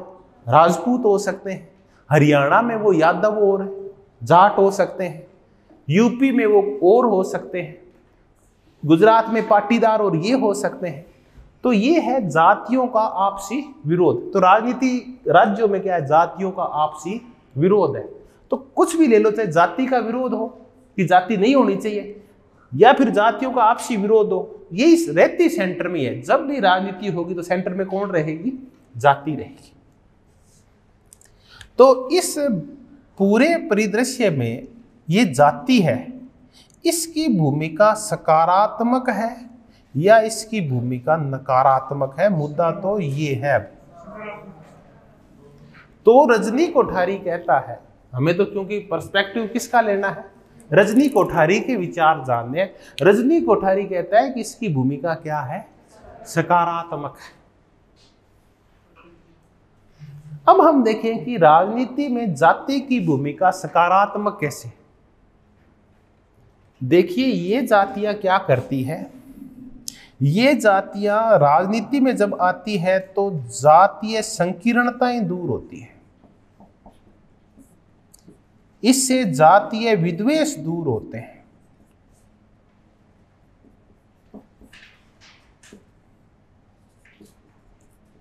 राजपूत हो सकते हैं, हरियाणा में वो यादव और जाट हो सकते हैं, यूपी में वो और हो सकते हैं, गुजरात में पाटीदार और ये हो सकते हैं। तो ये है जातियों का आपसी विरोध। तो राजनीति राज्यों में क्या है, जातियों का आपसी विरोध है। तो कुछ भी ले लो, चाहे जाति का विरोध हो कि जाति नहीं होनी चाहिए, या फिर जातियों का आपसी विरोध हो, ये रहती सेंटर में है। जब भी राजनीति होगी तो सेंटर में कौन रहेगी, जाति रहेगी। तो इस पूरे परिदृश्य में ये जाति है, इसकी भूमिका सकारात्मक है या इसकी भूमिका नकारात्मक है, मुद्दा तो ये है। तो रजनी कोठारी कहता है, हमें तो क्योंकि पर्सपेक्टिव किसका लेना है, रजनी कोठारी के विचार जानने हैं। रजनी कोठारी कहता है कि इसकी भूमिका क्या है, सकारात्मक है। अब हम देखें कि राजनीति में जाति की भूमिका सकारात्मक कैसे। देखिए ये जातियां क्या करती है, ये जातियां राजनीति में जब आती है तो जातीय संकीर्णताएं दूर होती है, इससे जातीय विद्वेष दूर होते हैं,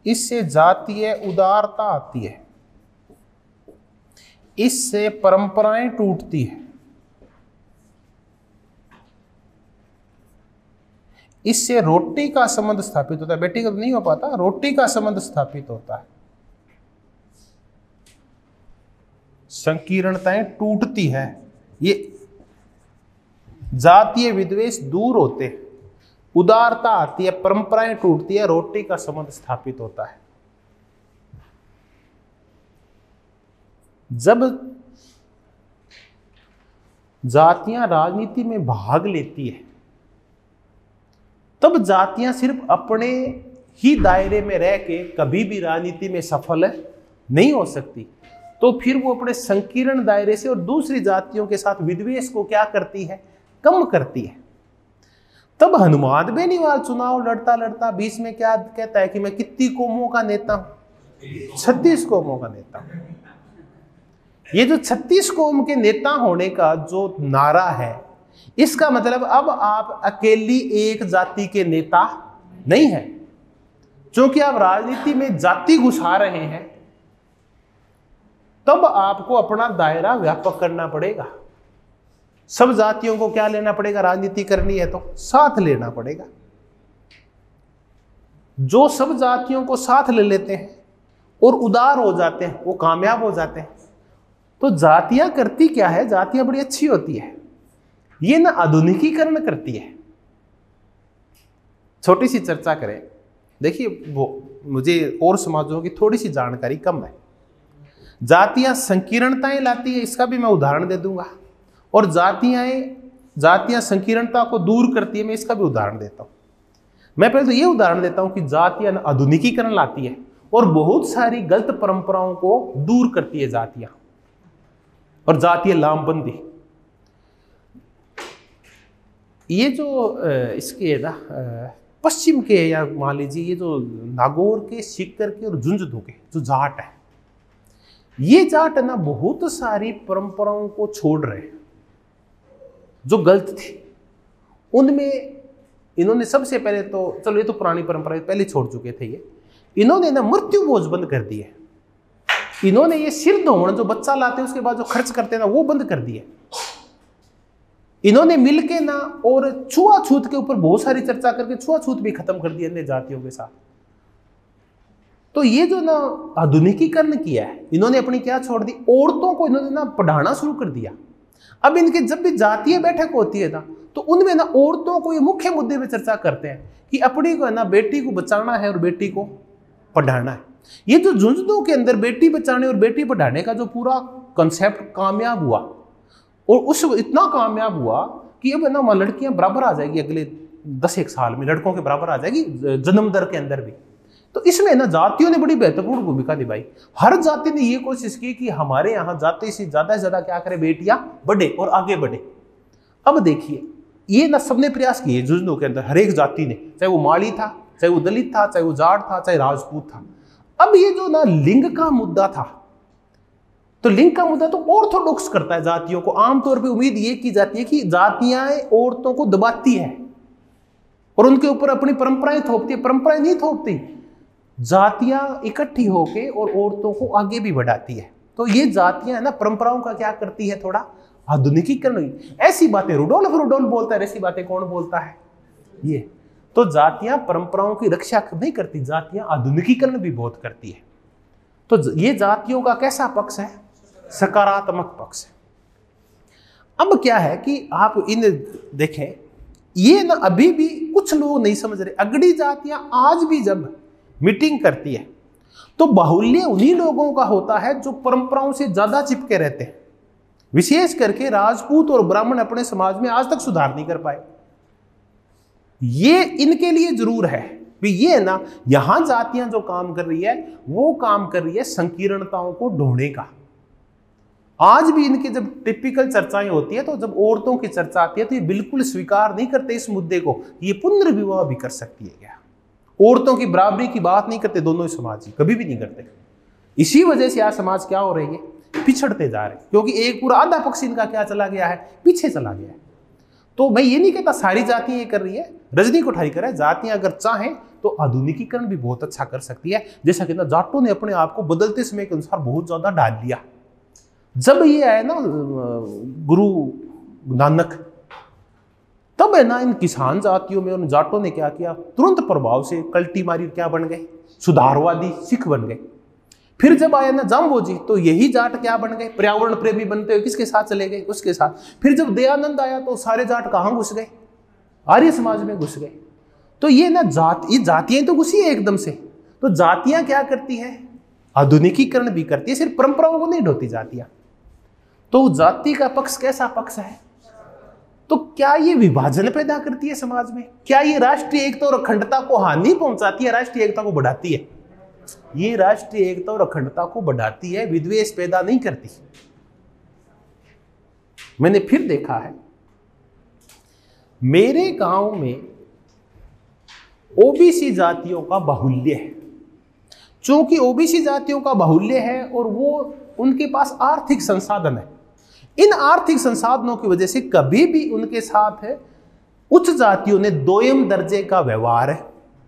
इससे जातीय उदारता आती है, इससे परंपराएं टूटती है, इससे रोटी का संबंध स्थापित होता है। बेटी का तो नहीं हो पाता, रोटी का संबंध स्थापित होता है, संकीर्णताएं टूटती है, ये जातीय विद्वेष दूर होते हैं, उदारता आती है, परंपराएं टूटती है, रोटी का संबंध स्थापित होता है। जब जातियां राजनीति में भाग लेती है तब जातियां सिर्फ अपने ही दायरे में रह के कभी भी राजनीति में सफल नहीं हो सकती, तो फिर वो अपने संकीर्ण दायरे से और दूसरी जातियों के साथ विद्वेष को क्या करती है, कम करती है। तब हनुमान बेनीवाल चुनाव लड़ता लड़ता बीच में क्या कहता है कि मैं कितनी कौमों का नेता हूं, 36 कौमों का नेता हूं। ये जो 36 कौम के नेता होने का जो नारा है, इसका मतलब अब आप अकेली एक जाति के नेता नहीं है। क्योंकि आप राजनीति में जाति घुसा रहे हैं तब आपको अपना दायरा व्यापक करना पड़ेगा। सब जातियों को क्या लेना पड़ेगा, राजनीति करनी है तो साथ लेना पड़ेगा। जो सब जातियों को साथ ले लेते हैं और उदार हो जाते हैं, वो कामयाब हो जाते हैं। तो जातियां करती क्या है, जातियां बड़ी अच्छी होती है, ये ना आधुनिकीकरण करती है। छोटी सी चर्चा करें, देखिए वो मुझे और समाजों की थोड़ी सी जानकारी कम है। जातियां संकीर्णताएं लाती है, इसका भी मैं उदाहरण दे दूंगा, और जातियां संकीर्णता को दूर करती है, मैं इसका भी उदाहरण देता हूं। मैं पहले तो ये उदाहरण देता हूं कि जातियां आधुनिकीकरण लाती है और बहुत सारी गलत परंपराओं को दूर करती है जातियां, और जातीय लामबंदी। ये जो इसके ना पश्चिम के, या मान लीजिए ये जो नागौर के, सीकर के और झुंझुनू के जो जाट है, ये जाट है ना बहुत सारी परंपराओं को छोड़ रहे हैं जो गलत थी। उनमें इन्होंने सबसे पहले तो, चलो ये तो पुरानी परंपरा पहले छोड़ चुके थे, ये इन्होंने ना मृत्यु भोज बंद कर दिए। इन्होंने ये सिर धोवन जो बच्चा लाते हैं उसके बाद जो खर्च करते हैं ना, वो बंद कर दिए। इन्होंने मिलके ना और छुआछूत के ऊपर बहुत सारी चर्चा करके छुआछूत भी खत्म कर दिया अन्य जातियों के साथ। तो ये जो ना आधुनिकीकरण किया है इन्होंने, अपनी क्या छोड़ दी, औरतों को इन्होंने ना पढ़ाना शुरू कर दिया। अब इनके जब भी जातीय बैठक होती है ना, तो उनमें ना औरतों को ये मुख्य मुद्दे पे चर्चा करते हैं कि अपनी को है ना बेटी को बचाना है और बेटी को पढ़ाना है। ये जो झुंझुनू के अंदर बेटी बचाने और बेटी पढ़ाने का जो पूरा कंसेप्ट कामयाब हुआ, और उस इतना कामयाब हुआ कि अब ना लड़कियां बराबर आ जाएगी अगले 10-1 साल में, लड़कों के बराबर आ जाएगी जन्म दर के अंदर भी। तो इसमें ना जातियों ने बड़ी महत्वपूर्ण भूमिका निभाई। हर जाति ने ये कोशिश की कि हमारे यहाँ जाति से ज्यादा क्या करे, बेटियां बढ़े और आगे बढ़े। अब देखिए ये ना सबने प्रयास किए झुंझुनू के अंदर, हर एक जाति ने, चाहे वो माली था, चाहे वो दलित था, चाहे वो जाट था, चाहे राजपूत था। अब ये जो ना लिंग का मुद्दा था, तो लिंग का मुद्दा तो ऑर्थोडॉक्स करता है जातियों को। आमतौर पे उम्मीद ये की जाती है कि जातियां औरतों को दबाती है और उनके ऊपर अपनी परंपराएं थोपती है। परंपराएं नहीं थोपती, जातियां इकट्ठी होके और औरतों को आगे भी बढ़ाती है। तो ये जातियां है ना परंपराओं का क्या करती है, थोड़ा आधुनिकीकरण। ऐसी बातें रुडोल्फ बोलता है, ऐसी बातें कौन बोलता है, ये। तो जातियां परंपराओं की रक्षा नहीं करती, जातियां आधुनिकीकरण भी बहुत करती है। तो ये जातियों का कैसा पक्ष है, सकारात्मक पक्ष है। अब क्या है कि आप इन देखें, ये ना अभी भी कुछ लोग नहीं समझ रहे। अगड़ी जातियां आज भी जब मीटिंग करती है तो बाहुल्य उन्हीं लोगों का होता है जो परंपराओं से ज्यादा चिपके रहते हैं। विशेष करके राजपूत और ब्राह्मण अपने समाज में आज तक सुधार नहीं कर पाए। ये इनके लिए जरूर है भी, ये है ना, यहां जातियां जो काम कर रही है वो काम कर रही है संकीर्णताओं को ढोने का। आज भी इनके जब टिपिकल चर्चाएं होती है, तो जब औरतों की चर्चा आती है तो ये बिल्कुल स्वीकार नहीं करते इस मुद्दे को, ये पुनर्विवाह भी कर सकती है क्या। औरतों की बराबरी की बात नहीं करते दोनों ही समाज, कभी भी नहीं करते। इसी वजह से आज समाज क्या हो रही है, पिछड़ते जा रहे हैं, क्योंकि एक पूरा आधा पक्ष इनका क्या चला गया है, पीछे चला गया है। तो मैं ये नहीं कहता सारी जातियां ये कर रही है, रजनी कोठारी कर रहा है। जातियां अगर चाहें तो आधुनिकीकरण भी बहुत अच्छा कर सकती है। जैसा कि ना जाटों ने अपने आप को बदलते समय के अनुसार बहुत ज्यादा डाल लिया। जब ये आया ना गुरु नानक, तब है ना इन किसान जातियों में उन जाटों ने क्या किया, तुरंत प्रभाव से कल्टी मारी, क्या बन गए, सुधारवादी सिख बन गए। फिर जब आया ना जाम्बोजी, तो यही जाट क्या बन गए, पर्यावरण प्रेमी बनते हुए किसके साथ चले गए, उसके साथ। फिर जब दयानंद आया तो सारे जाट कहां घुस गए, आर्य समाज में घुस गए। तो ये ना ये जातियां तो घुसी है एकदम से। तो जातियां क्या करती है, आधुनिकीकरण भी करती है, सिर्फ परंपराओं को नहीं ढोती जातियां। तो जाति का पक्ष कैसा पक्ष है, तो क्या ये विभाजन पैदा करती है समाज में, क्या ये राष्ट्रीय एकता और अखंडता को हानि पहुंचाती है, राष्ट्रीय एकता को बढ़ाती है। ये राष्ट्रीय एकता और अखंडता को बढ़ाती है, विद्वेष पैदा नहीं करती। मैंने फिर देखा है मेरे गांव में ओबीसी जातियों का बाहुल्य है। चूंकि ओबीसी जातियों का बाहुल्य है और वो उनके पास आर्थिक संसाधन है, इन आर्थिक संसाधनों की वजह से कभी भी उनके साथ उच्च जातियों ने दोयम दर्जे का व्यवहार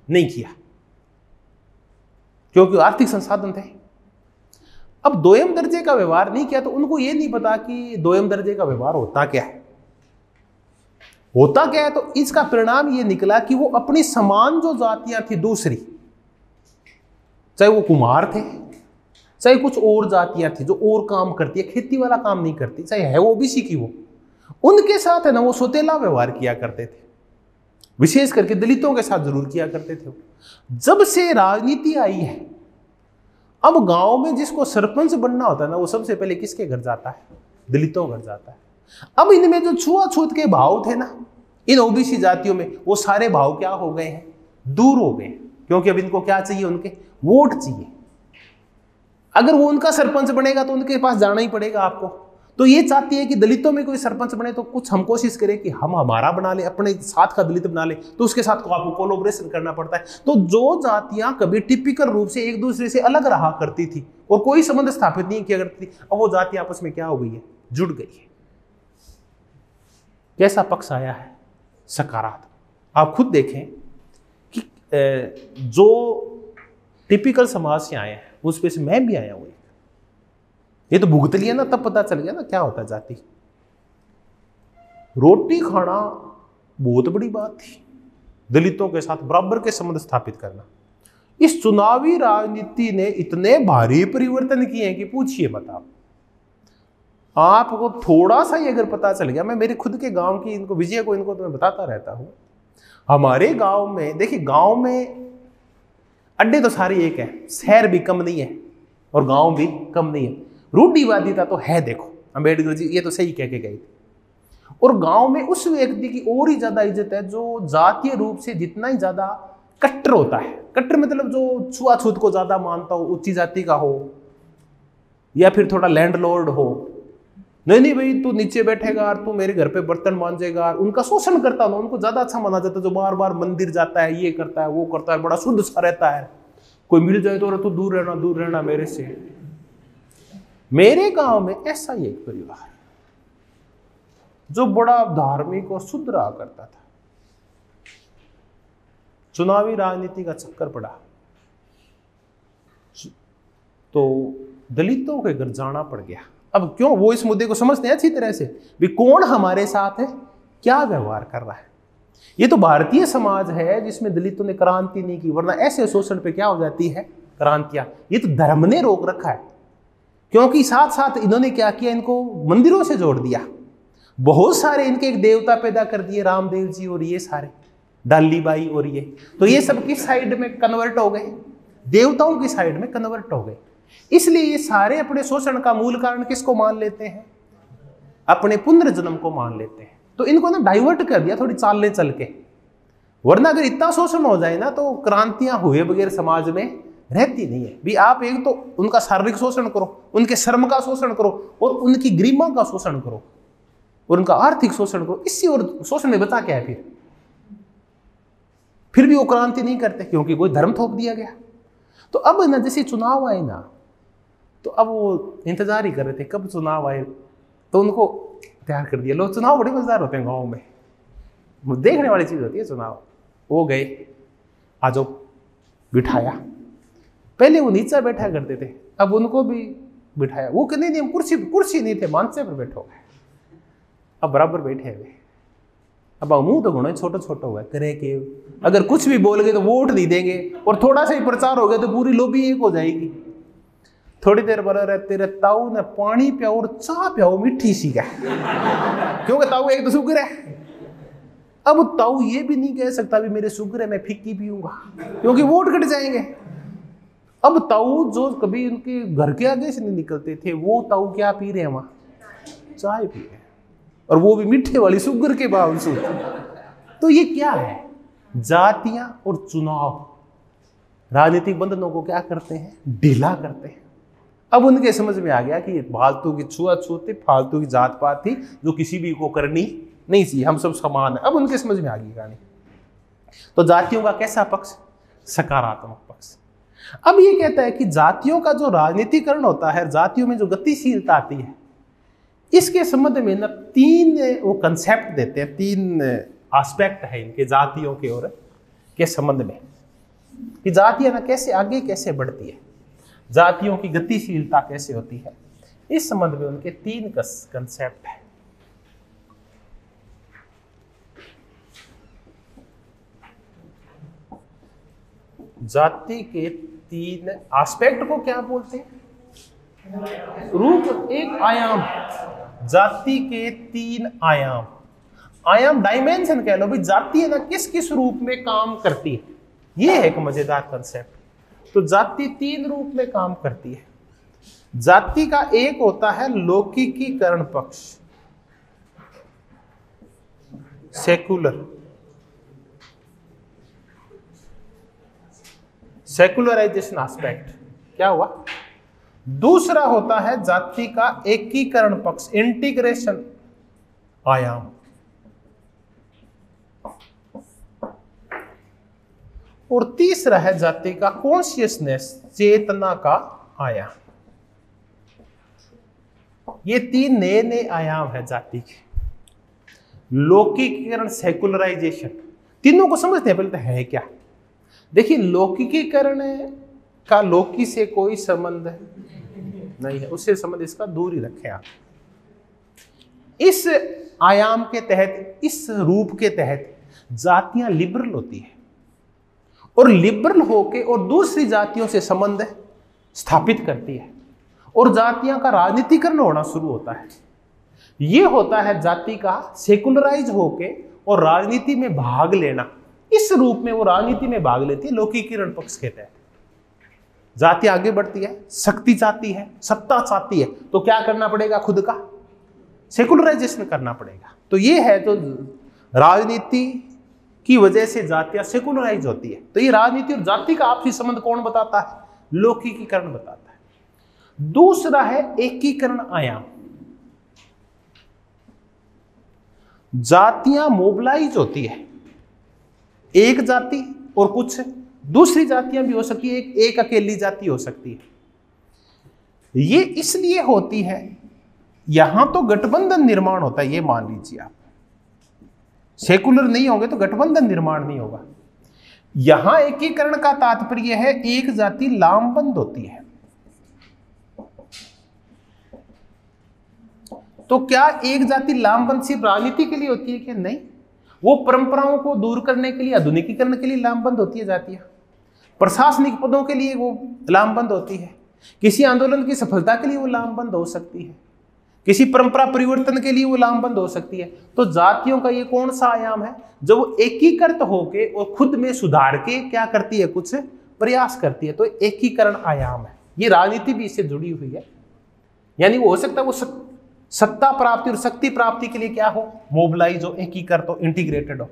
नहीं किया, क्योंकि आर्थिक संसाधन थे। अब दोयम दर्जे का व्यवहार नहीं किया तो उनको यह नहीं पता कि दोयम दर्जे का व्यवहार होता क्या है, होता क्या है। तो इसका परिणाम यह निकला कि वो अपनी समान जो जातियां थी दूसरी, चाहे वो कुम्हार थे, चाहे कुछ और जातियां थी जो और काम करती है, खेती वाला काम नहीं करती, चाहे है वो ओबीसी की, वो उनके साथ है ना वो सौतेला व्यवहार किया करते थे। विशेष करके दलितों के साथ जरूर किया करते थे। जब से राजनीति आई है, अब गांव में जिसको सरपंच बनना होता है ना, वो सबसे पहले किसके घर जाता है, दलितों घर जाता है। अब इनमें जो छुआछूत के भाव थे ना इन ओबीसी जातियों में, वो सारे भाव क्या हो गए हैं, दूर हो गए। क्योंकि अब इनको क्या चाहिए, उनके वोट चाहिए। अगर वो उनका सरपंच बनेगा तो उनके पास जाना ही पड़ेगा आपको। तो ये चाहती है कि दलितों में कोई सरपंच बने तो कुछ हम कोशिश करें कि हम हमारा बना ले, अपने साथ का दलित बना ले, तो उसके साथ को आपको कोलैबोरेशन करना पड़ता है। तो जो जातियां कभी टिपिकल रूप से एक दूसरे से अलग रहा करती थी और कोई संबंध स्थापित नहीं किया करती थी, अब वो जाति आपस में क्या हो गई है, जुड़ गई है। कैसा पक्ष आया है, सकारात्मक। आप खुद देखें कि जो टिपिकल समाज से आए हैं उसमें से मैं भी आया हूं। ये तो भुगत लिया ना, तब पता चल गया ना क्या होता है जाति। रोटी खाना बहुत बड़ी बात थी, दलितों के साथ बराबर के संबंध स्थापित करना। इस चुनावी राजनीति ने इतने भारी परिवर्तन किए हैं कि पूछिए मत। आपको थोड़ा सा ही अगर पता चल गया, मैं मेरे खुद के गांव की इनको विजय को इनको तो मैं बताता रहता हूं। हमारे गांव में देखिए, गांव में अड्डे तो सारे एक है, शहर भी कम नहीं है और गांव भी कम नहीं है। रूढ़िवादिता तो है, देखो अंबेडकर जी ये तो सही कह के गए थे। और गांव में उस व्यक्ति की और ही ज्यादा इज्जत है जो जातीय रूप से जितना ही ज्यादा कट्टर होता है। कट्टर मतलब जो छुआछूत को ज्यादा मानता हो, ऊंची जाति का हो या फिर थोड़ा लैंडलॉर्ड हो। नहीं भाई तू नीचे बैठेगा, तू मेरे घर पे बर्तन मांजेगा, उनका शोषण करता हो, उनको ज्यादा अच्छा माना जाता है। जो बार बार मंदिर जाता है, ये करता है, वो करता है, बड़ा शुद्ध सा रहता है। कोई मिल जाए तो तू दूर रहना मेरे से। मेरे गांव में ऐसा ही एक परिवार जो बड़ा धार्मिक और शुद्ध रहा करता था, चुनावी राजनीति का चक्कर पड़ा तो दलितों के घर जाना पड़ गया। अब क्यों, वो इस मुद्दे को समझते हैं अच्छी तरह से भी कौन हमारे साथ है, क्या व्यवहार कर रहा है। ये तो भारतीय समाज है जिसमें दलितों ने क्रांति नहीं की, वरना ऐसे शोषण पे क्या हो जाती है क्रांतियां। ये तो धर्म ने रोक रखा है, क्योंकि साथ साथ इन्होंने क्या किया, इनको मंदिरों से जोड़ दिया। बहुत सारे इनके एक देवता पैदा कर दिए, रामदेव जी और ये सारे डाली बाई और ये, तो ये सब किस साइड में कन्वर्ट हो गए, देवताओं की साइड में कन्वर्ट हो गए। इसलिए ये सारे अपने शोषण का मूल कारण किसको मान लेते हैं, अपने पुनर्जन्म को मान लेते हैं। तो इनको ना डाइवर्ट कर दिया थोड़ी चालने चल के, वरना अगर इतना शोषण हो जाए ना तो क्रांतियां हुए बगैर समाज में रहती नहीं है। भी आप एक तो उनका शारीरिक शोषण करो, उनके श्रम का शोषण करो और उनकी गरिमा का शोषण करो और उनका आर्थिक शोषण करो, इससे और शोषण में बचा क्या है? फिर भी वो क्रांति नहीं करते क्योंकि कोई धर्म थोप दिया गया। तो अब ना जैसे चुनाव आए ना, तो अब वो इंतजार ही कर रहे थे कब चुनाव आए, तो उनको तैयार कर दिया। लोग चुनाव बड़े मजेदार होते हैं गाँव में, देखने वाली चीज होती है चुनाव। वो गए, आ जाओ, बिठाया। पहले वो नीचा बैठा करते थे, अब उनको भी बिठाया। वो कहते नहीं, हम कुर्सी नहीं थे, मांचे पर बैठो। अब बराबर बैठे हुए। अब मुंह तो घुना छोटा छोटा हुआ करे कि अगर कुछ भी बोल गए तो वोट नहीं देंगे, और थोड़ा सा ही प्रचार हो गया तो पूरी लोबी एक हो जाएगी। थोड़ी देर बाद रहते ताऊ ने पानी पियाओ और चाह पियाओ मीठी सी का, क्योंकि ताऊ एक तो शुगर है। अब ताऊ ये भी नहीं कह सकता भी मेरे शुगर है मैं फिक्की पीऊंगा, क्योंकि वोट कट जाएंगे। अब ताऊ जो कभी उनके घर के आगे से नहीं निकलते थे, वो ताऊ क्या पी रहे हैं वहां? चाय पी रहे हैं, और वो भी मीठे वाली शुगर के बावजूद। तो ये क्या है? जातियां और चुनाव राजनीतिक बंधनों को क्या करते हैं? ढीला करते हैं। अब उनके समझ में आ गया कि फालतू की छुआछूत, फालतू की जात पात थी जो किसी भी को करनी नहीं चाहिए, हम सब समान है। अब उनके समझ में आ गई कहानी। तो जातियों का कैसा पक्ष? सकारात्मक पक्ष। अब ये कहता है कि जातियों का जो राजनीतिकरण होता है, जातियों में जो गतिशीलता आती है, इसके संबंध में ना तीन वो कंसेप्ट देते हैं, तीन एस्पेक्ट है इनके जातियों के और के संबंध में, कि जातियां ना कैसे आगे कैसे बढ़ती है, जातियों की गतिशीलता कैसे होती है। इस संबंध में उनके तीन कंसेप्ट है। जाति के तीन एस्पेक्ट को क्या बोलते हैं? रूप, एक आयाम। जाति के तीन आयाम, आयाम डायमेंशन कह लो भाई। जाति है ना किस किस रूप में काम करती है, ये है एक मजेदार कंसेप्ट। तो जाति तीन रूप में काम करती है। जाति का एक होता है लौकिकीकरण पक्ष, सेकुलर, सेकुलराइजेशन एस्पेक्ट। क्या हुआ? दूसरा होता है जाति का एकीकरण पक्ष, इंटीग्रेशन आयाम। और तीसरा है जाति का कॉन्शियसनेस, चेतना का आयाम। ये तीन नए नए आयाम है जाति के। लौकिकीकरण, सेकुलराइजेशन, तीनों को समझते हैं। पहले तो है क्या? देखिए, लौकिकीकरण का लौकी से कोई संबंध नहीं है, उससे संबंध इसका दूर ही रखें आप। इस आयाम के तहत, इस रूप के तहत जातियां लिबरल होती है, और लिबरल होके और दूसरी जातियों से संबंध स्थापित करती है, और जातियां का राजनीतिकरण होना शुरू होता है। ये होता है जाति का सेकुलराइज होके और राजनीति में भाग लेना। इस रूप में वो राजनीति में भाग लेती है लौकिकीकरण पक्ष के तहत। जाति आगे बढ़ती है, शक्ति चाहती है, सत्ता चाहती है, तो क्या करना पड़ेगा? खुद का सेकुलराइजेशन करना पड़ेगा। तो ये है, तो राजनीति की वजह से जातियां सेकुलराइज होती है। तो ये राजनीति और जाति का आपसी संबंध कौन बताता है? लौकिकीकरण बताता है। दूसरा है एकीकरण आयाम। जातियां मोबिलाइज होती है, एक जाति और कुछ दूसरी जातियां भी हो सकती है, एक अकेली जाति हो सकती है। ये इसलिए होती है, यहां तो गठबंधन निर्माण होता है, ये मान लीजिए आप। सेकुलर नहीं होंगे तो गठबंधन निर्माण नहीं होगा। यहां एकीकरण का तात्पर्य है एक जाति लामबंद होती है। तो क्या एक जाति लामबंद सिर्फ राजनीति के लिए होती है कि नहीं? वो परंपराओं को दूर करने के लिए, आधुनिकीकरण के लिए लामबंद होती है जातियां। प्रशासनिक पदों के लिए वो लामबंद होती है। किसी आंदोलन की सफलता के लिए वो लामबंद हो सकती है। किसी परंपरा परिवर्तन के लिए वो लामबंद हो सकती है। तो जातियों का ये कौन सा आयाम है? जब वो एकीकृत होके और खुद में सुधार के क्या करती है? कुछ प्रयास करती है। तो एकीकरण आयाम है। ये राजनीति भी इससे जुड़ी हुई है। यानी वो हो सकता है वो सत्ता प्राप्ति और शक्ति प्राप्ति के लिए क्या हो, मोबिलाइज हो, एकीकृत हो, इंटीग्रेटेड हो।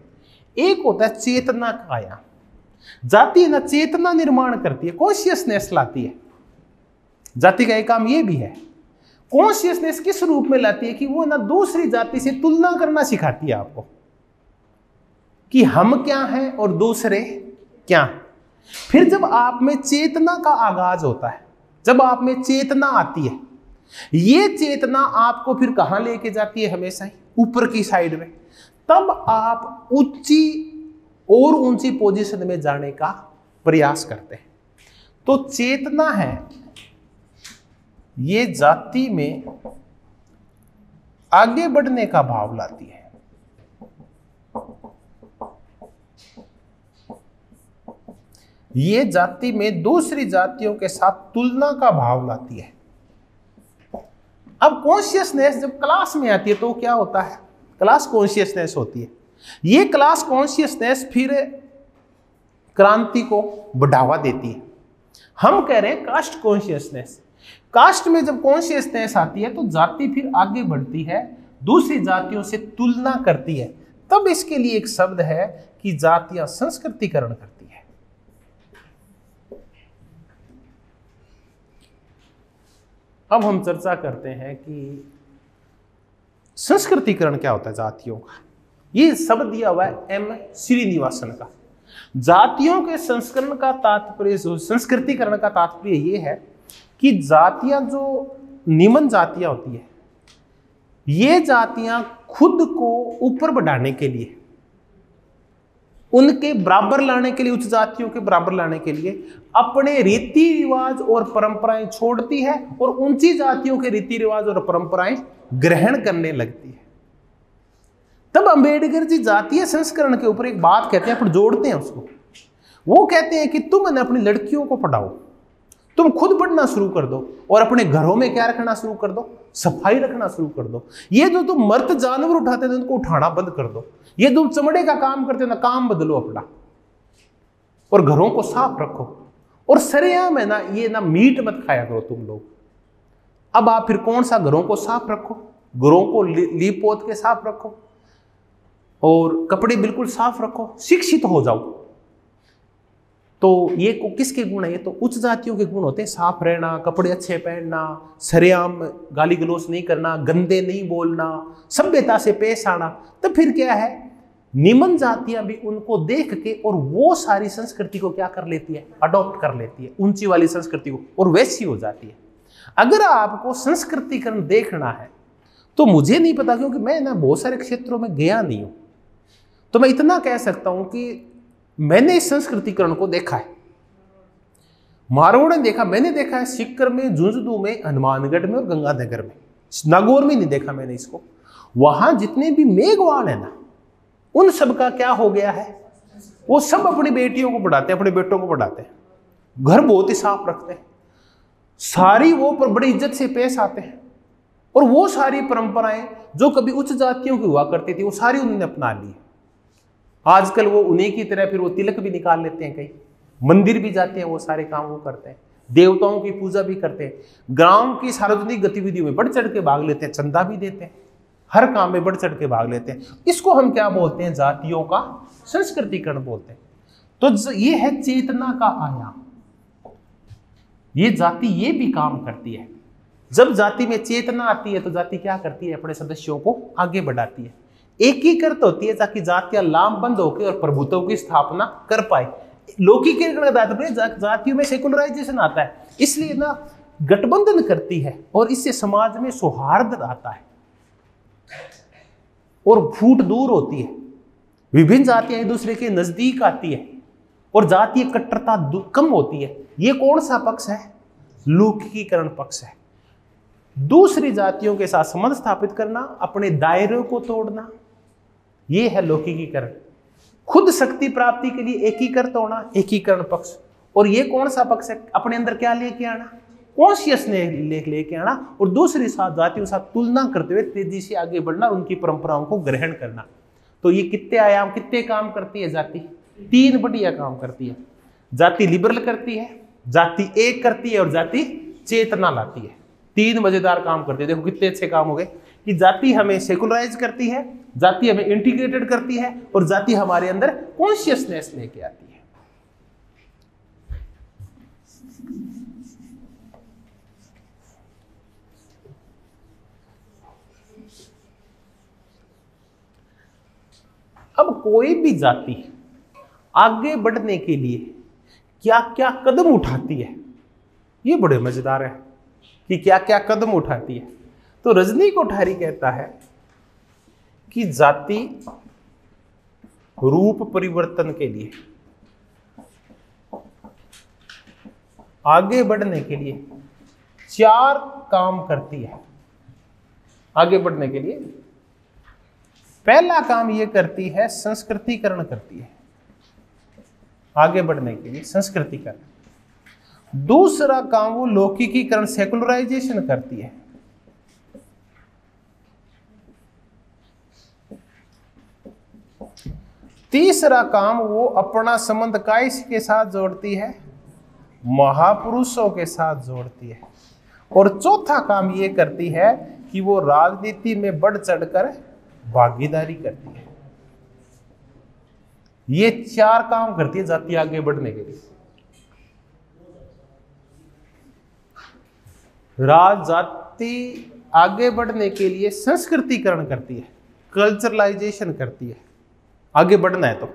एक होता है चेतना का आयाम। जाति है ना चेतना निर्माण करती है, कॉन्शियसनेस लाती है। जाति का एक काम ये भी है, कॉन्शियसनेस किस रूप में लाती है कि वो ना दूसरी जाति से तुलना करना सिखाती है आपको कि हम क्या हैं और दूसरे क्या हैं। फिर जब आप में चेतना का आगाज होता है, जब आप में चेतना आती है, ये चेतना आपको फिर कहां लेके जाती है, हमेशा ही ऊपर की साइड में। तब आप ऊंची पोजीशन में जाने का प्रयास करते हैं। तो चेतना है, ये जाति में आगे बढ़ने का भाव लाती है। ये जाति में दूसरी जातियों के साथ तुलना का भाव लाती है। अब कॉन्शियसनेस जब क्लास में आती है तो क्या होता है, क्लास कॉन्शियसनेस होती है। ये क्लास कॉन्शियसनेस फिर क्रांति को बढ़ावा देती है। हम कह रहे हैं कास्ट कॉन्शियसनेस। कास्ट में जब कॉन्शियसनेस आती है तो जाति फिर आगे बढ़ती है, दूसरी जातियों से तुलना करती है। तब इसके लिए एक शब्द है कि जातियां संस्कृतिकरण करती है। अब हम चर्चा करते हैं कि संस्कृतिकरण क्या होता है जातियों का। ये शब्द दिया हुआ है एम श्रीनिवासन का। जातियों के संस्करण का तात्पर्य, संस्कृतिकरण का तात्पर्य ये है कि जातियां जो निम्न जातियां होती है, ये जातियां खुद को ऊपर बढ़ाने के लिए, उनके बराबर लाने के लिए, उच्च जातियों के बराबर लाने के लिए अपने रीति रिवाज और परंपराएं छोड़ती है और ऊंची जातियों के रीति रिवाज और परंपराएं ग्रहण करने लगती है। तब अंबेडकर जी जातीय संस्करण के ऊपर एक बात कहते हैं, पर जोड़ते हैं उसको। वो कहते हैं कि तुम ने अपनी लड़कियों को पढ़ाओ, तुम खुद पढ़ना शुरू कर दो और अपने घरों में क्या रखना शुरू कर दो, सफाई रखना शुरू कर दो। ये जो तुम मर्द जानवर उठाते थे उनको उठाना बंद कर दो। ये तुम चमड़े का काम करते हो ना, काम बदलो अपना और घरों को साफ रखो। और सरेआम है ना, ये ना मीट मत खाया करो तुम लोग। अब आप फिर कौन सा घरों को साफ रखो, घरों को लीप पोत के साफ रखो और कपड़े बिल्कुल साफ रखो, शिक्षित हो जाओ। तो ये किसके गुण है, ये तो उच्च जातियों के गुण होते हैं। साफ रहना, कपड़े अच्छे पहनना, सरेआम गाली गलौज नहीं करना, गंदे नहीं बोलना, सभ्यता से पेश आना। तो फिर क्या है, निम्न जातियां भी उनको देख के और वो सारी संस्कृति को क्या कर लेती है, अडॉप्ट कर लेती है, ऊंची वाली संस्कृति को, और वैसी हो जाती है। अगर आपको संस्कृतिकरण देखना है तो मुझे नहीं पता, क्योंकि मैं ना बहुत सारे क्षेत्रों में गया नहीं हूं, तो मैं इतना कह सकता हूं कि मैंने इस संस्कृतिकरण को देखा है। मारवाड़ ने देखा, मैंने देखा है सीकर में, झुंझुनू में, हनुमानगढ़ में और गंगानगर में। नागौर में नहीं देखा मैंने इसको। वहां जितने भी मेघवाल है ना, उन सब का क्या हो गया है, वो सब अपनी बेटियों को पढ़ाते हैं, अपने बेटों को पढ़ाते हैं, घर बहुत ही साफ रखते हैं, सारी वो पर बड़ी इज्जत से पेश आते हैं। और वो सारी परंपराएं जो कभी उच्च जातियों की हुआ करती थी, वो सारी उन्होंने अपना ली। आजकल वो उन्हीं की तरह फिर वो तिलक भी निकाल लेते हैं, कई मंदिर भी जाते हैं, वो सारे काम वो करते हैं, देवताओं की पूजा भी करते हैं, गांव की सार्वजनिक गतिविधियों में बढ़ चढ़ के भाग लेते हैं, चंदा भी देते हैं, हर काम में बढ़ चढ़ के भाग लेते हैं। इसको हम क्या बोलते हैं, जातियों का संस्कृतिकरण बोलते हैं। तो ये है चेतना का आयाम। ये जाति ये भी काम करती है। जब जाति में चेतना आती है तो जाति क्या करती है, अपने सदस्यों को आगे बढ़ाती है, एकीकृत होती है, ताकि जातियां लामबंद होकर और प्रभुत्व की स्थापना कर पाए। लौकिकीकरण का जातियों में सेकुलराइजेशन आता है, इसलिए ना गठबंधन करती है और इससे समाज में सौहार्द आता है और फूट दूर होती है। विभिन्न जातियां एक दूसरे के नजदीक आती है और जातीय कट्टरता कम होती है। ये कौन सा पक्ष है, लौकिकीकरण पक्ष है। दूसरी जातियों के साथ संबंध स्थापित करना, अपने दायरे को तोड़ना, यह है लौकिकीकरण। खुद शक्ति प्राप्ति के लिए एकीकृत होना, एकीकरण पक्ष। और ये कौन सा पक्ष है, अपने अंदर क्या लेके आना, कॉन्शियसनेस लेके आना और दूसरी साथ जातियों के साथ तुलना करते हुए तेजी से आगे बढ़ना, उनकी परंपराओं को ग्रहण करना। तो ये कितने आयाम, कितने काम करती है जाति, 3 बढ़िया काम करती है। जाति लिबरल करती है, जाति एक करती है और जाति चेतना लाती है। 3 मजेदार काम करती है। देखो कितने अच्छे काम हो गए। कि जाति हमें सेकुलराइज करती है, जाति हमें इंटीग्रेटेड करती है और जाति हमारे अंदर कॉन्शियसनेस लेके आती है। अब कोई भी जाति आगे बढ़ने के लिए क्या क्या कदम उठाती है, ये बड़े मजेदार है कि क्या क्या कदम उठाती है। तो रजनी कोठारी कहता है कि जाति रूप परिवर्तन के लिए, आगे बढ़ने के लिए 4 काम करती है। आगे बढ़ने के लिए पहला काम ये करती है, संस्कृतिकरण करती है। आगे बढ़ने के लिए संस्कृतिकरण। दूसरा काम वो लौकिकीकरण, सेकुलराइजेशन करती है। तीसरा काम वो अपना संबंध किसके साथ जोड़ती है, महापुरुषों के साथ जोड़ती है। और चौथा काम ये करती है कि वो राजनीति में बढ़ चढ़कर भागीदारी करती है। ये 4 काम करती है जाति आगे बढ़ने के लिए। जाति आगे बढ़ने के लिए संस्कृतिकरण करती है, कल्चरलाइजेशन करती है। आगे बढ़ना है तो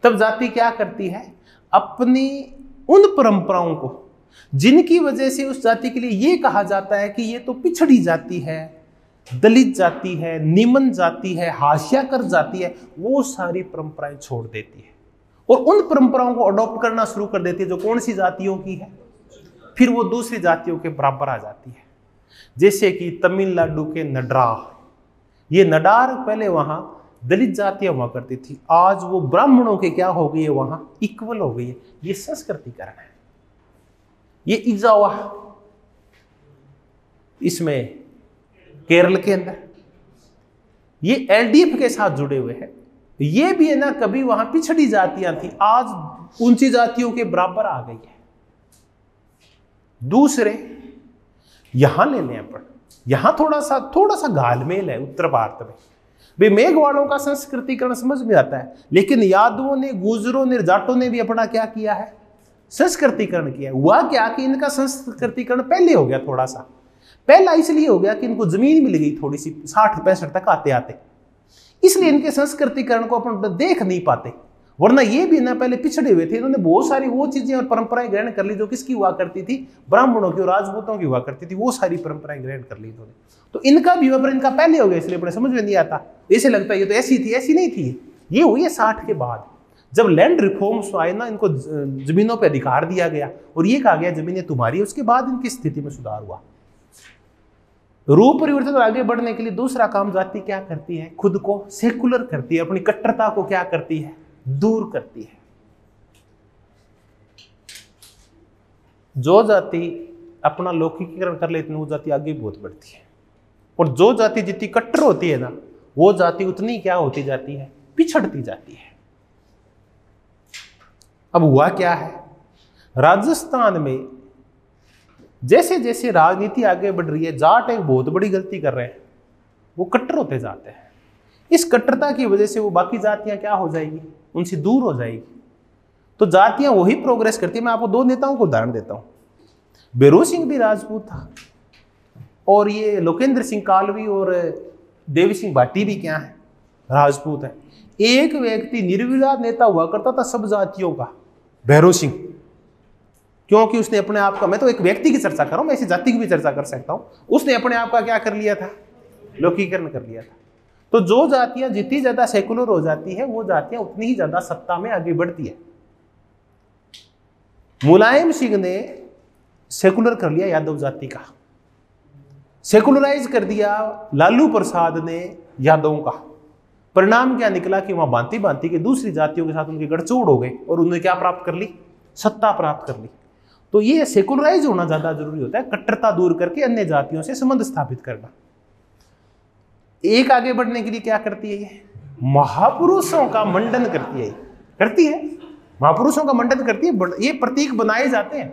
तब जाति क्या करती है, अपनी उन परंपराओं को जिनकी वजह से उस जाति के लिए ये कहा जाता है कि ये तो पिछड़ी जाति है, दलित जाति है, निम्न जाति है, हाशियाकर जाति है, वो सारी परंपराएं छोड़ देती है और उन परंपराओं को अडॉप्ट करना शुरू कर देती है जो कौन सी जातियों की है, फिर वो दूसरी जातियों के बराबर आ जाती है। जैसे कि तमिलनाडु के नडार, ये नडार पहले वहां दलित जातियां हुआ करती थी, आज वो ब्राह्मणों के क्या हो गई है, वहां इक्वल हो गई है। ये संस्कृतिकरण है। ये इजावा इसमें केरल के अंदर, ये एलडीएफ के साथ जुड़े हुए हैं। ये भी है ना, कभी वहां पिछड़ी जातियां थी, आज ऊंची जातियों के बराबर आ गई है। दूसरे यहां ले लें अपन, यहां थोड़ा सा घालमेल है उत्तर भारत में। भाई मेघवाड़ों का संस्कृतिकरण समझ में आता है, लेकिन यादवों ने, गुजरों ने, जाटों ने भी अपना क्या किया है, संस्कृतिकरण किया। हुआ क्या कि इनका संस्कृतिकरण पहले हो गया, थोड़ा सा पहला इसलिए हो गया कि इनको जमीन मिल गई थोड़ी सी 60-65 तक आते आते, इसलिए इनके संस्कृतिकरण को अपन देख नहीं पाते। वरना ये भी ना पहले पिछड़े हुए थे, इन्होंने बहुत सारी वो चीजें और परंपराएं ग्रहण कर ली जो किसकी हुआ करती थी, ब्राह्मणों की और राजपूतों की हुआ करती थी। वो सारी परंपराएं ग्रहण कर ली इन्होंने, तो इनका भी पर इनका पहले हो गया, इसलिए अपने समझ में नहीं आता। ऐसे लगता है ये तो ऐसी थी, ऐसी नहीं थी। ये हुई है 60 के बाद, जब लैंड रिफॉर्म्स आए ना, इनको जमीनों पर अधिकार दिया गया और ये कहा गया जमीनें तुम्हारी, उसके बाद इनकी स्थिति में सुधार हुआ। रूप परिवर्तन और आगे बढ़ने के लिए दूसरा काम जाति क्या करती है, खुद को सेकुलर करती है, अपनी कट्टरता को क्या करती है, दूर करती है। जो जाति अपना लौकिकीकरण कर लेती है वो जाति आगे बहुत बढ़ती है, और जो जाति जितनी कट्टर होती है ना, वो जाति उतनी क्या होती जाती है, पिछड़ती जाती है। अब हुआ क्या है, राजस्थान में जैसे जैसे राजनीति आगे बढ़ रही है, जाट एक बहुत बड़ी गलती कर रहे हैं, वो कट्टर होते जाते हैं। इस कट्टरता की वजह से वो बाकी जातियां क्या हो जाएगी, उनसे दूर हो जाएगी। तो जातियां वही प्रोग्रेस करती है। मैं आपको 2 नेताओं को उदाहरण देता हूं। बेरू सिंह भी राजपूत था, और ये लोकेंद्र सिंह कालवी और देवी सिंह भाटी भी क्या है, राजपूत है। एक व्यक्ति निर्विवाद नेता हुआ करता था सब जातियों का, भैरव सिंह, क्योंकि उसने अपने आप का, मैं तो एक व्यक्ति की चर्चा कर रहा हूं, मैं ऐसी जाति की भी चर्चा कर सकता हूं, उसने अपने आप का क्या कर लिया था, लौकिकीकरण कर लिया था। तो जो जातियां जितनी ज्यादा सेकुलर हो जाती है, वो जातियां उतनी ही ज्यादा सत्ता में आगे बढ़ती है। मुलायम सिंह ने सेकुलर कर लिया यादव जाति का, सेकुलराइज कर दिया लालू प्रसाद ने यादवों का। परिणाम क्या निकला कि वहां भांति भांति के दूसरी जातियों के साथ उनके गठजोड़ हो गए और उन्होंने क्या प्राप्त कर ली, सत्ता प्राप्त कर ली। तो ये सेकुलराइज होना ज्यादा जरूरी होता है, कट्टरता दूर करके अन्य जातियों से संबंध स्थापित करना। एक आगे बढ़ने के लिए क्या करती है, ये महापुरुषों का मंडन करती है, महापुरुषों का मंडन करती है। ये प्रतीक बनाए जाते हैं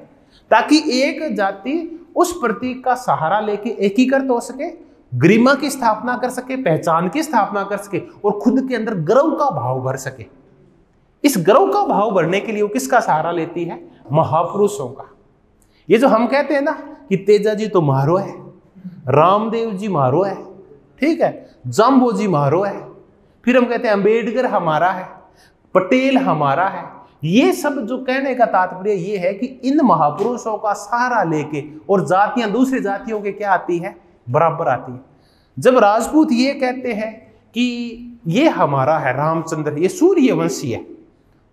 ताकि एक जाति उस प्रतीक का सहारा लेके एकीकृत हो सके गरिमा की स्थापना कर सके, पहचान की स्थापना कर सके और खुद के अंदर गर्व का भाव भर सके। इस गर्व का भाव भरने के लिए वो किसका सहारा लेती है? महापुरुषों का। ये जो हम कहते हैं ना कि तेजा जी तो मारो है, रामदेव जी मारो है, ठीक है, जाम्बो जी मारो है, फिर हम कहते हैं अंबेडकर हमारा है, पटेल हमारा है। ये सब जो कहने का तात्पर्य ये है कि इन महापुरुषों का सहारा लेके और जातियां दूसरी जातियों के क्या आती है? बराबर आती है। जब राजपूत ये कहते हैं कि ये हमारा है, रामचंद्र ये सूर्यवंशी है,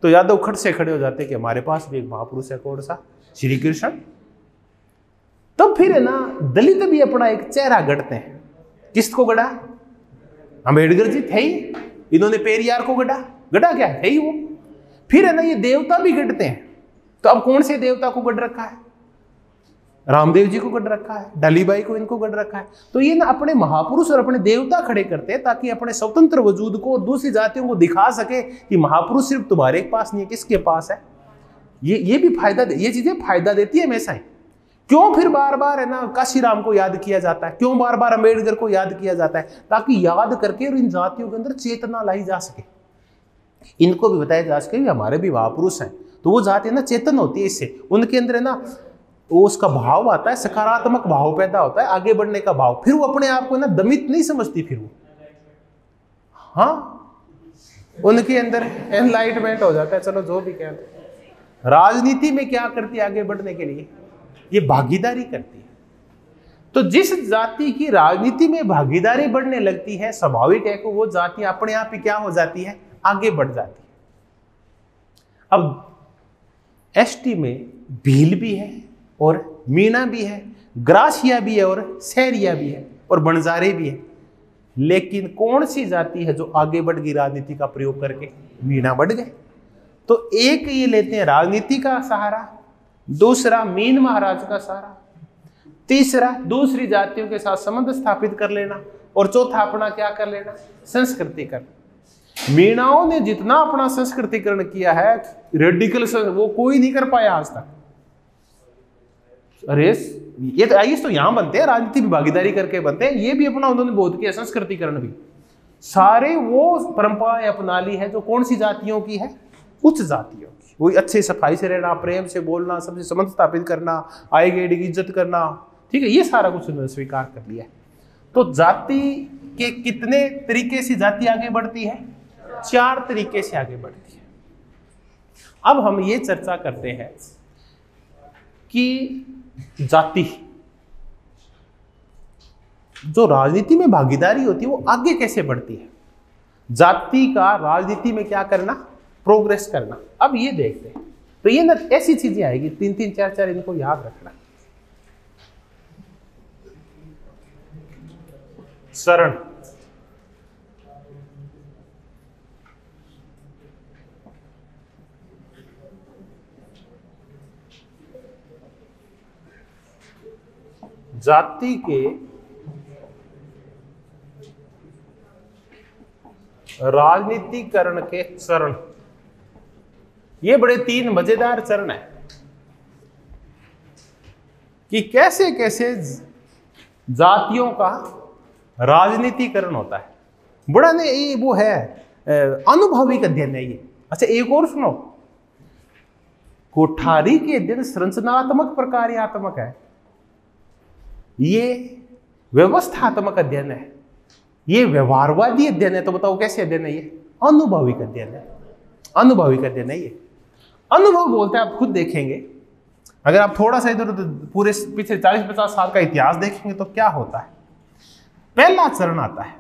तो यादव खट से खड़े हो जाते कि हमारे पास भी एक महापुरुष है, कौन सा? श्री कृष्ण। तब फिर है ना दलित भी अपना एक चेहरा गढ़ते हैं। किसको गढ़ा? अंबेडकर जी थे ही, इन्होंने पेरियार को गढ़ा, गढ़ा क्या है ही वो। फिर है ना ये देवता भी गढ़ते हैं। तो अब कौन से देवता को गढ़ रखा है? रामदेव जी को गढ़ रखा है, डालीबाई को इनको गढ़ रखा है। तो ये ना अपने महापुरुष और अपने देवता खड़े करते हैं ताकि अपने स्वतंत्र वजूद को दूसरी जातियों को दिखा सके कि महापुरुष सिर्फ तुम्हारे पास नहीं है, किसके पास है। ये भी फायदा ये चीजें फायदा देती है हमेशा ही। क्यों फिर बार बार है ना काशीराम को याद किया जाता है, क्यों बार बार अंबेडकर को याद किया जाता है? ताकि याद करके और इन जातियों के अंदर चेतना लाई जा सके, इनको भी बताया जा सके हमारे भी महापुरुष हैं। तो वो जाति है ना चेतन होती है, इससे उनके अंदर है ना वो उसका भाव आता है, सकारात्मक भाव पैदा होता है, आगे बढ़ने का भाव। फिर वो अपने आप को ना दमित नहीं समझती, फिर वो हाँ उनके अंदर एनलाइटमेंट हो जाता है। चलो जो भी कहते हैं, राजनीति में क्या करती है आगे बढ़ने के लिए? ये भागीदारी करती है। तो जिस जाति की राजनीति में भागीदारी बढ़ने लगती है, स्वाभाविक है कि वो जाति अपने आप ही क्या हो जाती है? आगे बढ़ जाती है। अब एसटी में भील भी है और मीणा भी है, ग्रासिया भी है और सहरिया भी है और बंजारे भी है। लेकिन कौन सी जाति है जो आगे बढ़ गई राजनीति का प्रयोग करके? मीणा बढ़ गए। तो एक ये लेते हैं राजनीति का सहारा, दूसरा मीन महाराज का सहारा, तीसरा दूसरी जातियों के साथ संबंध स्थापित कर लेना, और चौथा अपना क्या कर लेना? संस्कृतिकरण। मीणाओं ने जितना अपना संस्कृतिकरण किया है, रेडिकल वो कोई नहीं कर पाया आज तक। अरे ये तो आइए तो यहां बनते हैं, राजनीति में भागीदारी करके बनते हैं। ये भी अपना उन्होंने बोध किया, संस्कृतिकरण भी। सारे वो परंपराएं अपना ली है जो कौन सी जातियों की है? उच्च जातियों की। वही अच्छे सफाई से रहना, प्रेम से बोलना, सबसे संबंध स्थापित करना, आए गए की इज्जत करना, ठीक है, ये सारा कुछ उन्होंने स्वीकार कर लिया है। तो जाति के कितने तरीके से जाति आगे बढ़ती है? 4 तरीके से आगे बढ़ती है। अब हम ये चर्चा करते हैं कि जाति जो राजनीति में भागीदारी होती है वो आगे कैसे बढ़ती है? जाति का राजनीति में क्या करना? प्रोग्रेस करना। अब ये देखते हैं। तो ये ना ऐसी चीजें आएगी, 3-3, 4-4 इनको याद रखना। शरण, जाति के राजनीतिकरण के चरण, ये बड़े 3 मजेदार चरण है कि कैसे कैसे जातियों का राजनीतिकरण होता है। बड़ा ने ये वो है अनुभविक अध्ययन है ये। अच्छा एक और सुनो, कोठारी के अध्ययन संरचनात्मक प्रकार्यात्मक है, ये व्यवस्थात्मक अध्ययन है, ये व्यवहारवादी अध्ययन है। तो बताओ कैसे अध्ययन है ये? अनुभविक अध्ययन है। अनुभविक अध्ययन है ये। अनुभव बोलते हैं, आप खुद देखेंगे, अगर आप थोड़ा सा इधर पूरे पिछले 40-50 साल का इतिहास देखेंगे तो क्या होता है। पहला चरण आता है,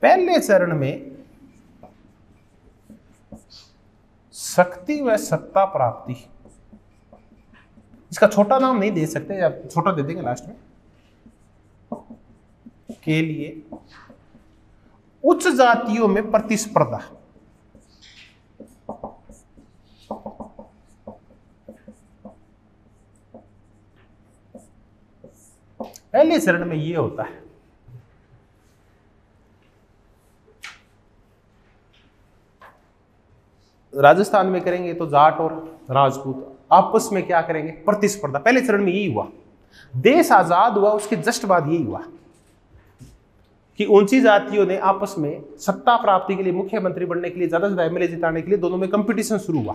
पहले चरण में शक्ति व सत्ता प्राप्ति, इसका छोटा नाम नहीं दे सकते, या छोटा दे देंगे लास्ट में, के लिए उच्च जातियों में प्रतिस्पर्धा। पहले चरण में ये होता है। राजस्थान में करेंगे तो जाट और राजपूत आपस में क्या करेंगे, प्रतिस्पर्धा। पहले चरण में यही हुआ। देश आजाद हुआ उसके जस्ट बाद यही हुआ कि ऊंची जातियों ने आपस में सत्ता प्राप्ति के लिए, मुख्यमंत्री बनने के लिए, ज्यादा से ज्यादा एमएलए जिताने के लिए दोनों में कंपटीशन शुरू हुआ।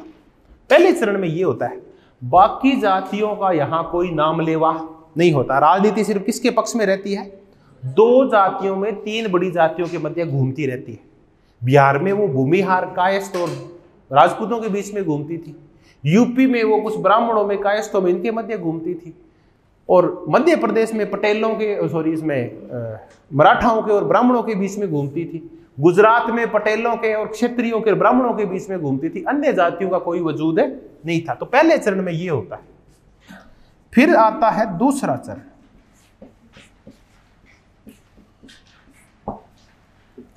पहले चरण में ये होता है। बाकी जातियों का यहां कोई नाम लेवा नहीं होता। राजनीति सिर्फ किसके पक्ष में रहती है, दो जातियों में, तीन बड़ी जातियों के मध्य घूमती रहती है। बिहार में वो भूमिहार, कायस्थ और राजपूतों के बीच में घूमती थी। यूपी में वो कुछ ब्राह्मणों में, कायस्थों में, इनके मध्य घूमती थी। और मध्य प्रदेश में पटेलों के, सॉरी, इसमें मराठाओं के और ब्राह्मणों के बीच में घूमती थी। गुजरात में पटेलों के और क्षत्रियों के, ब्राह्मणों के बीच में घूमती थी। अन्य जातियों का कोई वजूद नहीं था। तो पहले चरण में ये होता है। फिर आता है दूसरा चरण।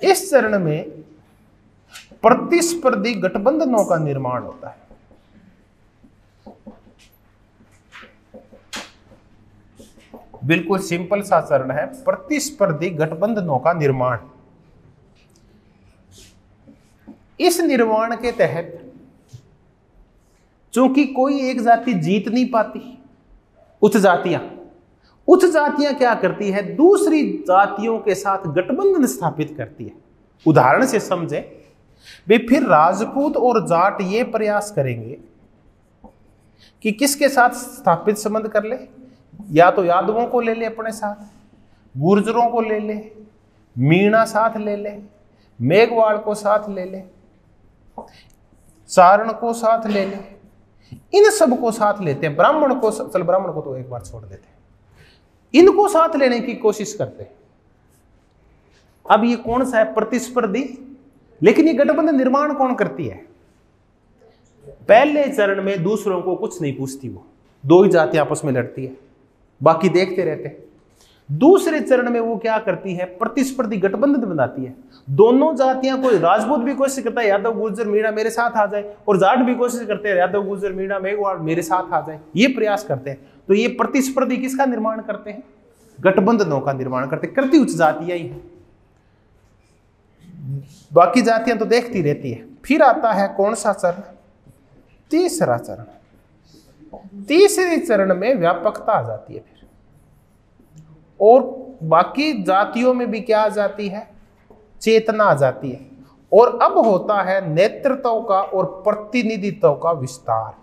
इस चरण में प्रतिस्पर्धी गठबंधनों का निर्माण होता है। बिल्कुल सिंपल सा चरण है, प्रतिस्पर्धी गठबंधनों का निर्माण। इस निर्माण के तहत चूंकि कोई एक जाति जीत नहीं पाती, उच्च जातियां क्या करती है, दूसरी जातियों के साथ गठबंधन स्थापित करती है। उदाहरण से समझे वे, फिर राजपूत और जाट ये प्रयास करेंगे कि किसके साथ स्थापित संबंध कर ले, या तो यादवों को ले ले अपने साथ, गुर्जरों को ले ले, मीणा साथ ले ले, मेघवाल को साथ ले ले, चारण को साथ ले ले, इन सब को साथ लेते हैं। ब्राह्मण को, चल ब्राह्मण को तो एक बार छोड़ देते हैं, इनको साथ लेने की कोशिश करते हैं। अब ये कौन सा है, प्रतिस्पर्धी। लेकिन ये गठबंधन निर्माण कौन करती है, पहले चरण में दूसरों को कुछ नहीं पूछती, वो दो ही जातियां आपस में लड़ती है, बाकी देखते रहते हैं। दूसरे चरण में वो क्या करती है, प्रतिस्पर्धी गठबंधन बनाती है। दोनों जातियां, कोई राजपूत भी कोशिश करता है यादव गुर्जर मीणा मेरे साथ आ जाए, और जाट भी कोशिश करते हैं यादव गुर्जर मीणा मेघवाल मेरे साथ आ जाए, ये प्रयास करते हैं। तो ये प्रतिस्पर्धी किसका निर्माण करते हैं, गठबंधनों का निर्माण करती उच्च जातियां ही है, बाकी जातियां तो देखती रहती है। फिर आता है कौन सा चरण, तीसरा चरण। तीसरे चरण में व्यापकता आ जाती है फिर, और बाकी जातियों में भी क्या आ जाती है, चेतना आ जाती है। और अब होता है नेतृत्व का और प्रतिनिधित्व का विस्तार।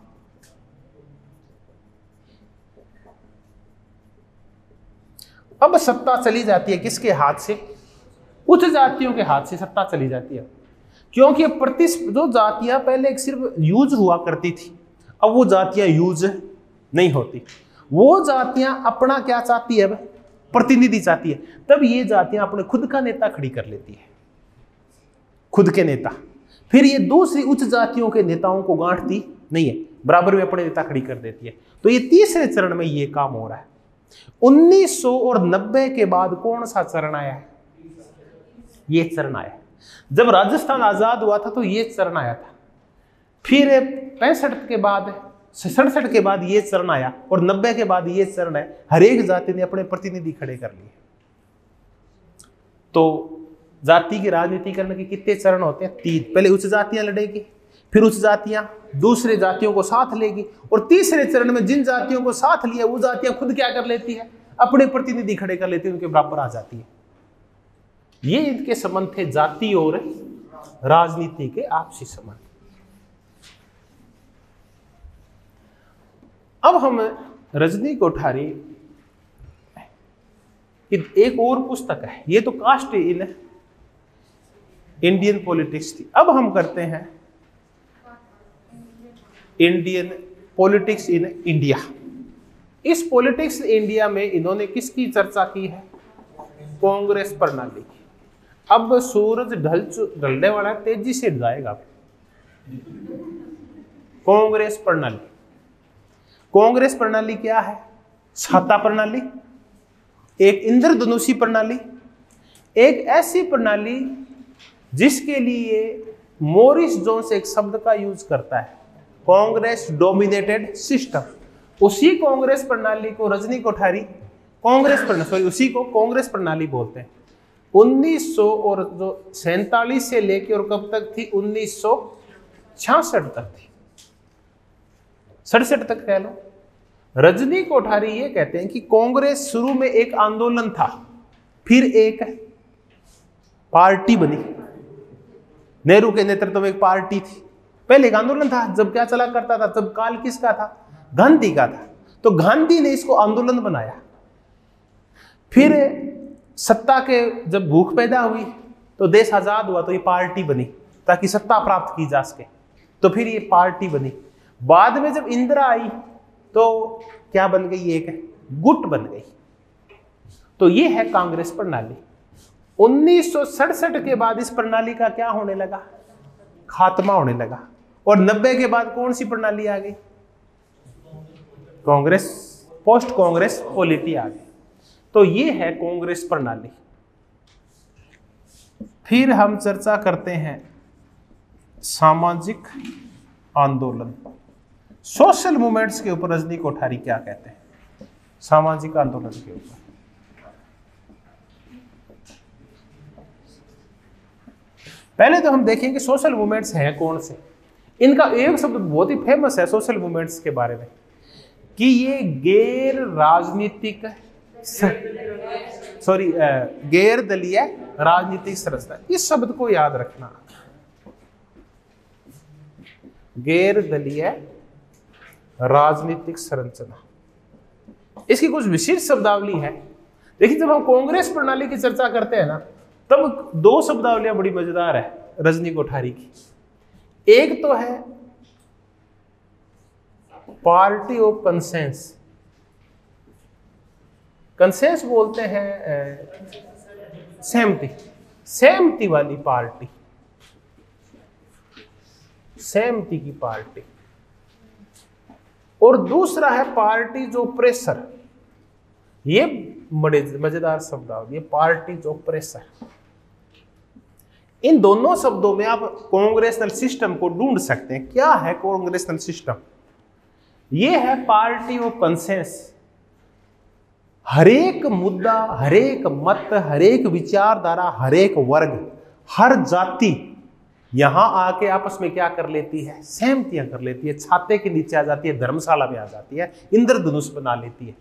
अब सत्ता चली जाती है किसके हाथ से, उच्च जातियों के हाथ से सत्ता चली जाती है। क्योंकि जो जातियां पहले एक सिर्फ यूज हुआ करती थी, अब वो जातियां यूज नहीं होती। वो जातियां अपना क्या चाहती है, प्रतिनिधि चाहती है। तब ये जातियां अपने खुद का नेता खड़ी कर लेती है, खुद के नेता। फिर ये दूसरी उच्च जातियों के नेताओं को गांठती नहीं है, बराबर में अपने नेता खड़ी कर देती है। तो ये तीसरे चरण में ये काम हो रहा है। 1990 के बाद कौन सा चरण आया है, ये चरण आया। जब राजस्थान आजाद हुआ था तो ये चरण आया था। फिर 65 के बाद, 67 के बाद ये चरण आया, और 90 के बाद ये चरण है। हर एक जाति ने अपने प्रतिनिधि खड़े कर लिए। तो जाति की राजनीति करने के कितने चरण होते हैं, 3। पहले उच्च जातियां लड़ेगी, फिर उच्च जातियां दूसरे जातियों को साथ लेगी, और तीसरे चरण में जिन जातियों को साथ लिया वो जातियां खुद क्या कर लेती है, अपने प्रतिनिधि खड़े कर लेती है, उनके बराबर आ जाती है। ये इनके संबंध थे, जाति और राजनीति के आपसी संबंध। अब हम रजनी कोठारी की एक और पुस्तक है, ये तो कास्ट इन इंडियन पॉलिटिक्स थी। अब हम करते हैं इंडियन पॉलिटिक्स इन इंडिया। इस पॉलिटिक्स इंडिया में इन्होंने किसकी चर्चा की है, कांग्रेस प्रणाली की। अब सूरज ढलने वाला है, तेजी से जाएगा। कांग्रेस प्रणाली, कांग्रेस प्रणाली क्या है, छाता प्रणाली, एक इंद्रधनुषी प्रणाली, एक ऐसी प्रणाली जिसके लिए मॉरिस जोन्स एक शब्द का यूज करता है, कांग्रेस डोमिनेटेड सिस्टम। उसी कांग्रेस प्रणाली को रजनी कोठारी उसी को कांग्रेस प्रणाली बोलते हैं। 1947 से लेके और कब तक थी, 66 तक थी, 67 तक कह लो। रजनी कोठारी ये कहते हैं कि कांग्रेस शुरू में एक आंदोलन था, फिर एक पार्टी बनी। नेहरू के नेतृत्व में एक पार्टी थी, पहले एक आंदोलन था। जब क्या चला करता था, तब काल किसका था? गांधी का था। तो गांधी ने इसको आंदोलन बनाया। फिर सत्ता के जब भूख पैदा हुई तो देश आजाद हुआ, तो ये पार्टी बनी ताकि सत्ता प्राप्त की जा सके, तो फिर ये पार्टी बनी। बाद में जब इंदिरा आई तो क्या बन गई? एक गुट बन गई। तो ये है कांग्रेस प्रणाली। 1967 के बाद इस प्रणाली का क्या होने लगा? खात्मा होने लगा। और 90 के बाद कौन सी प्रणाली आ गई? कांग्रेस, पोस्ट कांग्रेस पॉलिटी आ गई। तो ये है कांग्रेस प्रणाली। फिर हम चर्चा करते हैं सामाजिक आंदोलन, सोशल मूवमेंट्स के ऊपर रजनी कोठारी क्या कहते हैं सामाजिक आंदोलन के ऊपर। पहले तो हम देखेंगे सोशल मूवमेंट्स हैं कौन से। इनका एक शब्द बहुत ही फेमस है सोशल मूवमेंट्स के बारे में कि ये गैर राजनीतिक गैर दलीय राजनीतिक संरचना। इस शब्द को याद रखना, गैर दलीय राजनीतिक संरचना। इसकी कुछ विशिष्ट शब्दावली है। देखिए, जब हम कांग्रेस प्रणाली की चर्चा करते हैं ना, तब दो शब्दावलियां बड़ी मजेदार है रजनी कोठारी की। एक तो है पार्टी ऑफ कंसेंस। कंसेंस बोलते हैं सहमति, सहमति वाली पार्टी, सहमति की पार्टी। और दूसरा है पार्टी जो प्रेशर। ये बड़े मजेदार शब्दावली, पार्टी जो प्रेशर। इन दोनों शब्दों में आप कांग्रेशनल सिस्टम को ढूंढ सकते हैं। क्या है कांग्रेशनल सिस्टम? ये है पार्टी ऑफ कंसेंस। हरेक मुद्दा, हरेक मत, हरेक विचारधारा, हरेक वर्ग, हर जाति यहां आके आपस में क्या कर लेती है? सहमतियां कर लेती है, छाते के नीचे आ जाती है, धर्मशाला में आ जाती है, इंद्रधनुष बना लेती है।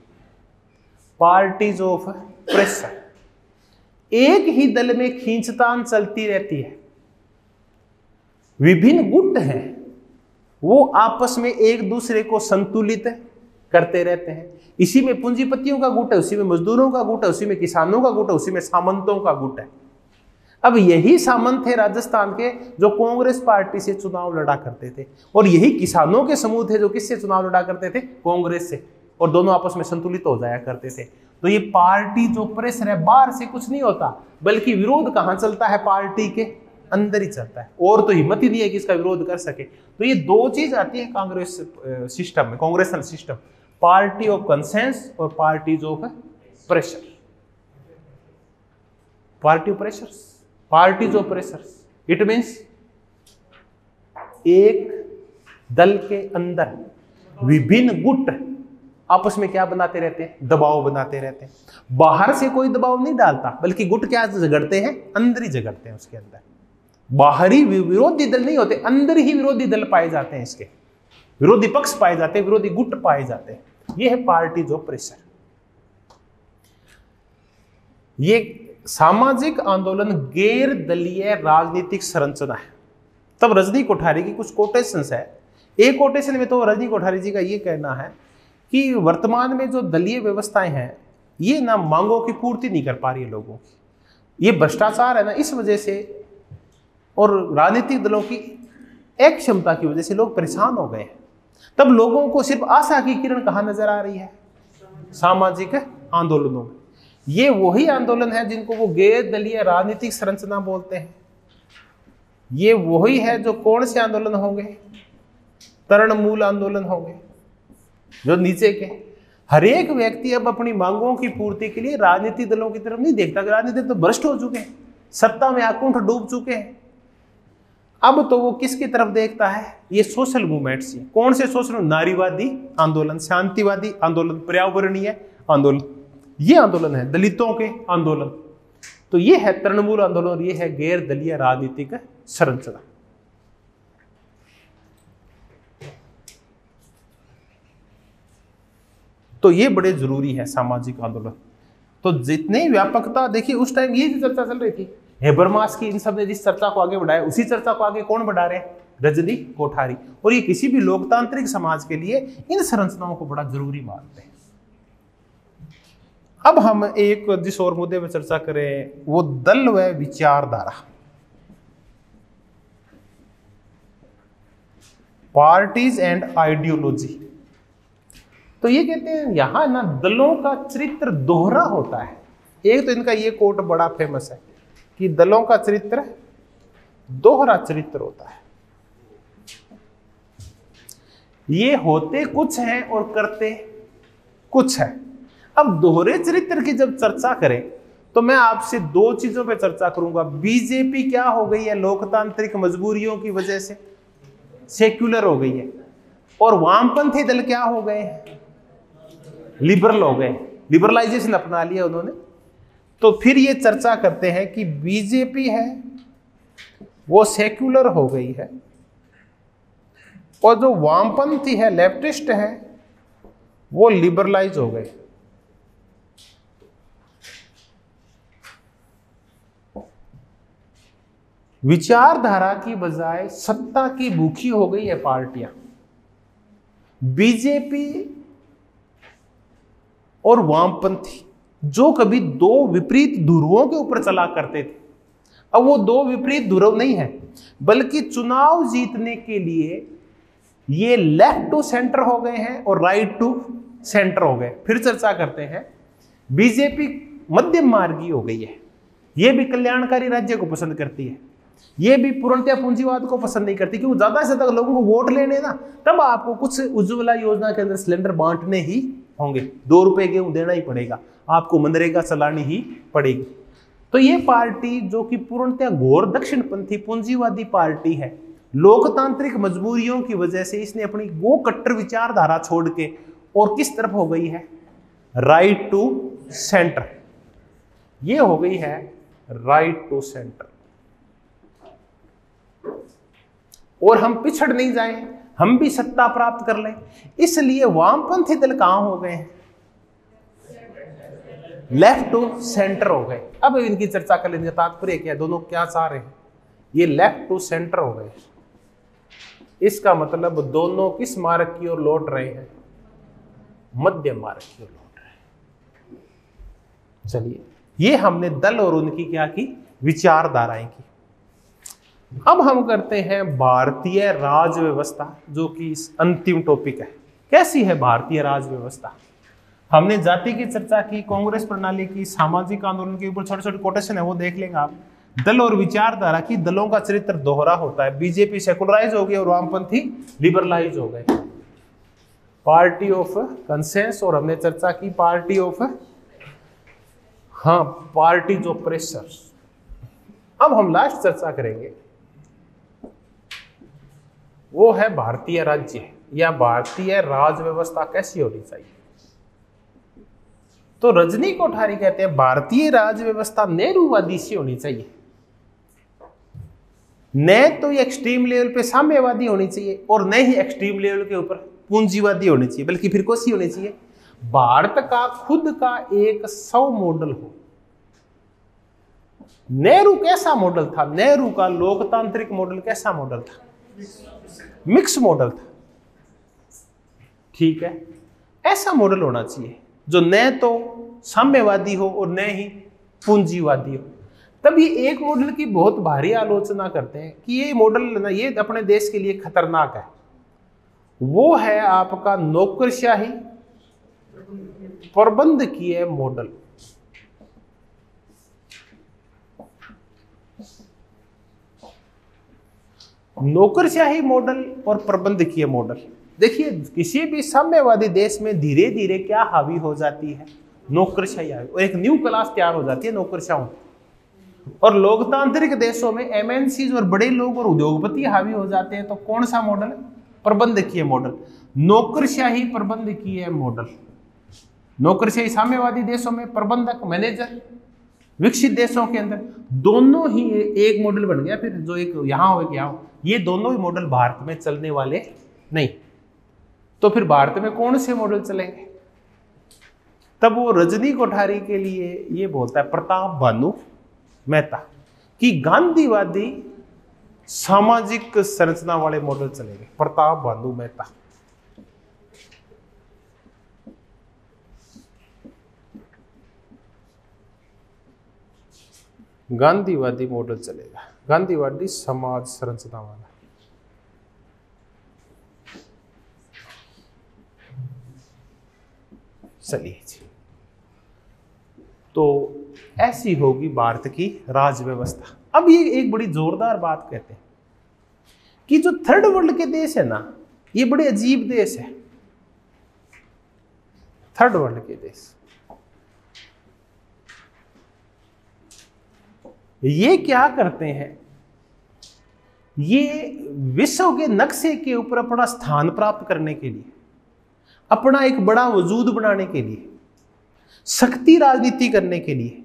Parties of pressure. एक ही दल में खींचतान चलती रहती है। विभिन्न गुट हैं, वो आपस में एक दूसरे को संतुलित करते रहते हैं। इसी में पूंजीपतियों का गुट है, उसी में मजदूरों का गुट है, उसी में किसानों का गुट है, उसी में सामंतों का गुट है। अब यही सामंत थे राजस्थान के जो कांग्रेस पार्टी से चुनाव लड़ा करते थे, और यही किसानों के समूह थे जो किससे चुनाव लड़ा करते थे? कांग्रेस से। और दोनों आपस में संतुलित हो जाया करते थे। तो ये पार्टी जो प्रेशर है, बाहर से कुछ नहीं होता, बल्कि विरोध कहां चलता है? पार्टी के अंदर ही चलता है। और तो हिम्मत ही नहीं है कि इसका विरोध कर सके। तो ये दो चीज आती है कांग्रेस सिस्टम में, congressional system, party of consensus और parties of pressure. Party of pressures, parties of pressures, it means एक दल के अंदर विभिन्न गुट आपस में क्या बनाते रहते हैं? दबाव बनाते रहते हैं। बाहर से कोई दबाव नहीं डालता, बल्कि गुट क्या झगड़ते हैं? अंदर ही झगड़ते हैं। उसके अंदर बाहरी विरोधी दल नहीं होते, अंदर ही विरोधी दल पाए जाते हैं, इसके विरोधी पक्ष पाए जाते हैं, विरोधी गुट पाए जाते हैं। यह है पार्टीज ऑफ प्रेशर। ये सामाजिक आंदोलन गैर दलीय राजनीतिक संरचना है। तब रजनी कोठारी की कुछ कोटेशंस है। एक कोटेशन में तो रजनी कोठारी जी का ये कहना है कि वर्तमान में जो दलीय व्यवस्थाएं हैं, ये ना मांगों की पूर्ति नहीं कर पा रही है लोगों की। ये भ्रष्टाचार है ना, इस वजह से और राजनीतिक दलों की एक क्षमता की वजह से लोग परेशान हो गए हैं। तब लोगों को सिर्फ आशा की किरण कहाँ नजर आ रही है? सामाजिक आंदोलनों में। ये वही आंदोलन है जिनको वो गैर दलीय राजनीतिक संरचना बोलते हैं। ये वही है जो कौन से आंदोलन होंगे? तृणमूल आंदोलन होंगे, जो नीचे के हर एक व्यक्ति अब अपनी मांगों की पूर्ति के लिए राजनीतिक दलों की तरफ नहीं देखता। राजनीतिक दल तो भ्रष्ट हो चुके हैं, सत्ता में आकुंठ डूब चुके हैं। अब तो वो किसकी तरफ देखता है? ये सोशल मूवमेंट्स। कौन से सोशल? नारीवादी आंदोलन, शांतिवादी आंदोलन, पर्यावरणीय आंदोलन, ये आंदोलन है, दलितों के आंदोलन। तो ये है तृणमूल आंदोलन और ये है गैर दलीय राजनीतिक संरचना। तो ये बड़े जरूरी है सामाजिक आंदोलन। तो जितनी व्यापकता, देखिए उस टाइम ये चर्चा चल रही थी, हेबरमास की, इन सब ने जिस चर्चा को आगे बढ़ाया, उसी चर्चा को आगे कौन बढ़ा रहे हैं? रजनी कोठारी। और ये किसी भी लोकतांत्रिक समाज के लिए इन संरचनाओं को बड़ा जरूरी मानते हैं। अब हम एक जिस और मुद्दे पर चर्चा करें वो दल व विचारधारा, पार्टीज एंड आइडियोलॉजी। तो ये कहते हैं यहां ना दलों का चरित्र दोहरा होता है। एक तो इनका ये कोट बड़ा फेमस है कि दलों का चरित्र दोहरा चरित्र होता है। ये होते कुछ हैं और करते कुछ है। अब दोहरे चरित्र की जब चर्चा करें तो मैं आपसे दो चीजों पे चर्चा करूंगा। बीजेपी क्या हो गई है? लोकतांत्रिक मजबूरियों की वजह से सेक्युलर हो गई है। और वामपंथी दल क्या हो गए हैं? लिबरल हो गए, लिबरलाइजेशन अपना लिया उन्होंने। तो फिर ये चर्चा करते हैं कि बीजेपी है वो सेक्युलर हो गई है और जो वामपंथी है, लेफ्टिस्ट है, वो लिबरलाइज हो गए। विचारधारा की बजाय सत्ता की भूखी हो गई है पार्टियां। बीजेपी और वामपंथी जो कभी दो विपरीत ध्रुवों के ऊपर चला करते थे, अब वो दो विपरीत ध्रुव नहीं है, बल्कि चुनाव जीतने के लिए ये लेफ्ट टू सेंटर हो गए हैं और राइट टू सेंटर हो गए। फिर चर्चा करते हैं, बीजेपी मध्यम मार्गी हो गई है। ये भी कल्याणकारी राज्य को पसंद करती है, ये भी पूर्णतया पूंजीवाद को पसंद नहीं करती, क्योंकि ज्यादा से ज्यादा लोगों को वोट लेने ना, तब आपको कुछ उज्ज्वला योजना के अंदर सिलेंडर बांटने ही होंगे, 2 रुपए गेहूं देना ही पड़ेगा, आपको मनरेगा चलानी ही पड़ेगी। तो ये पार्टी जो कि पूर्णतया घोर दक्षिणपंथी पूंजीवादी पार्टी है, लोकतांत्रिक मजबूरियों की वजह से इसने अपनी वो कट्टर विचारधारा छोड़ के और किस तरफ हो गई है? Right to centre. ये हो गई है राइट टू सेंटर। और हम पिछड़ नहीं जाएं, हम भी सत्ता प्राप्त कर लें, इसलिए वामपंथी दल कहां हो गए हैं? लेफ्ट टू सेंटर हो गए। अब इनकी चर्चा कर लेने का तात्पर्य क्या है, दोनों क्या चाह रहे हैं? ये लेफ्ट टू सेंटर हो गए। इसका मतलब दोनों किस मार्ग की ओर लौट रहे हैं? मध्यम मार्ग की ओर लौट रहे हैं। चलिए, ये हमने दल और उनकी क्या की? विचारधाराएं की। अब हम करते हैं भारतीय राज व्यवस्था, जो कि अंतिम टॉपिक है। कैसी है भारतीय राज व्यवस्था? हमने जाति की चर्चा की, कांग्रेस प्रणाली की, सामाजिक आंदोलन के ऊपर छोटे छोटे कोटेशन है, वो देख लेंगे आप। दल और विचारधारा की, दलों का चरित्र दोहरा होता है। बीजेपी सेकुलराइज हो गई और वामपंथी लिबरलाइज हो गए। पार्टी ऑफ कंसेंस, और हमने चर्चा की party of parties of pressure. अब हम लास्ट चर्चा करेंगे, वो है भारतीय राज्य या भारतीय राज व्यवस्था कैसी होनी चाहिए। तो रजनी कोठारी कहते हैं भारतीय राज व्यवस्था नेहरूवादी सी होनी चाहिए। न तो ये एक्सट्रीम लेवल पे साम्यवादी होनी चाहिए और न ही एक्सट्रीम लेवल के ऊपर पूंजीवादी होनी चाहिए, बल्कि फिर कौन सी होनी चाहिए? भारत का खुद का एक सौ मॉडल हो। नेहरू कैसा मॉडल था? नेहरू का लोकतांत्रिक मॉडल कैसा मॉडल था? मिक्स मॉडल था। ठीक है, ऐसा मॉडल होना चाहिए जो न तो साम्यवादी हो और न ही पूंजीवादी हो। तब ये एक मॉडल की बहुत भारी आलोचना करते हैं कि ये मॉडल ना, ये अपने देश के लिए खतरनाक है। वो है आपका नौकरशाही प्रबंधकीय मॉडल। नौकरशाही मॉडल और प्रबंधकीय मॉडल, देखिए किसी भी साम्यवादी देश में धीरे धीरे क्या हावी हो जाती है? नौकरशाही हावी, और एक न्यू क्लास तैयार हो जाती है नौकरशाहों। और लोकतांत्रिक देशों में एमएनसीज और बड़े लोग और उद्योगपति हावी हो जाते हैं। तो कौन सा मॉडल? प्रबंधकीय मॉडल, नौकरशाही प्रबंधकीय मॉडल। नौकरशाही साम्यवादी देशों में प्रबंधक मैनेजर, विकसित देशों के अंदर दोनों ही एक मॉडल बन गया। फिर जो एक यहां हो एक यहां हो, ये दोनों ही मॉडल भारत में चलने वाले नहीं। तो फिर भारत में कौन से मॉडल चलेंगे? तब वो रजनी कोठारी के लिए ये बोलता है प्रताप भानु मेहता कि गांधीवादी सामाजिक संरचना वाले मॉडल चलेंगे। प्रताप भानु मेहता, गांधीवादी मॉडल चलेगा, गांधीवादी समाज संरचना वाला। चलिए जी, तो ऐसी होगी भारत की राज व्यवस्था। अब ये एक बड़ी जोरदार बात कहते हैं कि जो थर्ड वर्ल्ड के देश है ना, ये बड़े अजीब देश है। थर्ड वर्ल्ड के देश ये क्या करते हैं, ये विश्व के नक्शे के ऊपर अपना स्थान प्राप्त करने के लिए, अपना एक बड़ा वजूद बनाने के लिए, शक्ति राजनीति करने के लिए,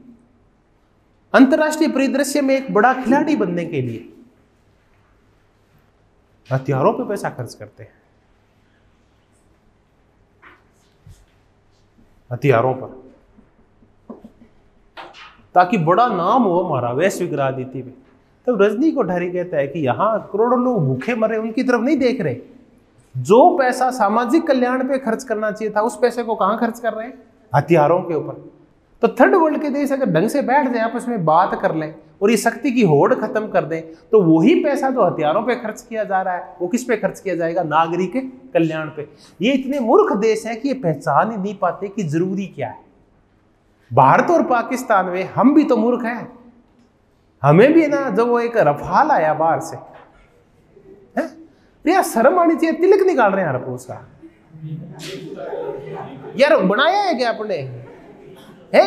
अंतर्राष्ट्रीय परिदृश्य में एक बड़ा खिलाड़ी बनने के लिए हथियारों पे पैसा खर्च करते हैं, हथियारों पर, ताकि बड़ा नाम हो हमारा वैश्विक राजनीति में। तो रजनी कोठारी कहता है कि यहां करोड़ों लोग भूखे मर रहे, उनकी तरफ नहीं देख रहे। जो पैसा सामाजिक कल्याण पे खर्च करना चाहिए था, उस पैसे को कहां खर्च कर रहे हैं? हथियारों के ऊपर। तो थर्ड वर्ल्ड के देश अगर ढंग से बैठ जाए, आपस में बात कर लें और ये शक्ति की होड़ खत्म कर दें, तो वही पैसा जो हथियारों पे खर्च किया जा रहा है, वो किस पे खर्च किया जाएगा? नागरिक के कल्याण पे। ये इतने मूर्ख देश है कि ये पहचान ही नहीं पाते कि जरूरी क्या है। भारत और पाकिस्तान में हम भी तो मूर्ख हैं। हमें भी ना, जब वो एक रफाल आया बाहर से, यार शर्म आनी चाहिए, तिलक निकाल रहे हैं यार उसका। यार बनाया है क्या अपने? है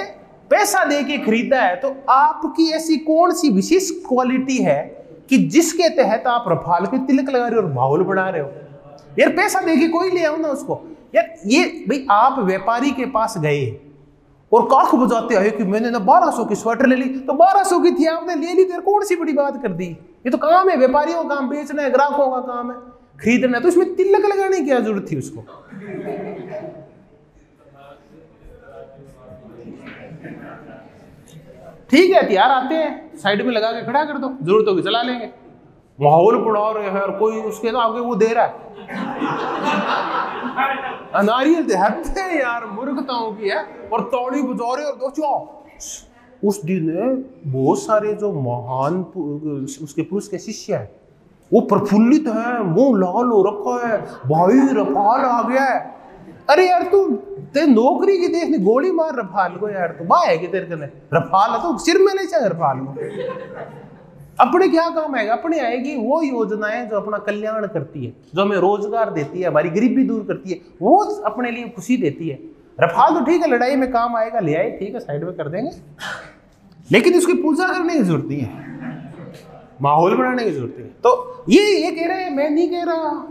पैसा दे के खरीदा है, तो आपकी ऐसी कौन सी विशेष क्वालिटी है कि जिसके तहत आप रफाल पे तिलक लगा रहे हो और माहौल बना रहे हो? यार पैसा दे के कोई ले आओ ना उसको। यार ये भाई, आप व्यापारी के पास गए और काख बजाते आए कि मैंने ना 1200 की स्वेटर ले ली, तो 1200 की थी, आपने ले ली, तो कौन सी बड़ी बात कर दी? ये तो काम है, व्यापारियों का काम बेचना है, ग्राहकों का काम है खरीदना है, तो इसमें तिलक लगाने की क्या जरूरत थी उसको? ठीक है, हथियार आते हैं, साइड में लगा के खड़ा कर दो, जरूरत होगी चला लेंगे। माहौल बढ़ा रहे हैं और कोई उसके तो आगे वो दे रहा है नारियल देते हैं यार, मूर्खताओं की है, और तौड़ी बजा रहे और दोस्तों उस दिन बहुत सारे जो महान उसके पुरुष के शिष्य है, वो प्रफुल्लित है, मुंह लाल हो रखा है, भाई रफाल आ गया है। अरे यार तू ते नौकरी की देखनी, गोली मार रफाल को यार, तो बाय है कि तेरे कने रफाल है तो सिर में ले जाए रफाल को। अपने क्या काम आएगा? अपने आएगी वो योजनाएं जो अपना कल्याण करती है, जो हमें रोजगार देती है, हमारी गरीबी दूर करती है, वो अपने लिए खुशी देती है। रफाल तो ठीक है, लड़ाई में काम आएगा, ले आए, ठीक है, साइड में कर देंगे, लेकिन उसकी पूजा करने की जरूरत नहीं है, माहौल बनाने की जरूरत है। तो ये कह रहे हैं, मैं नहीं कह रहा,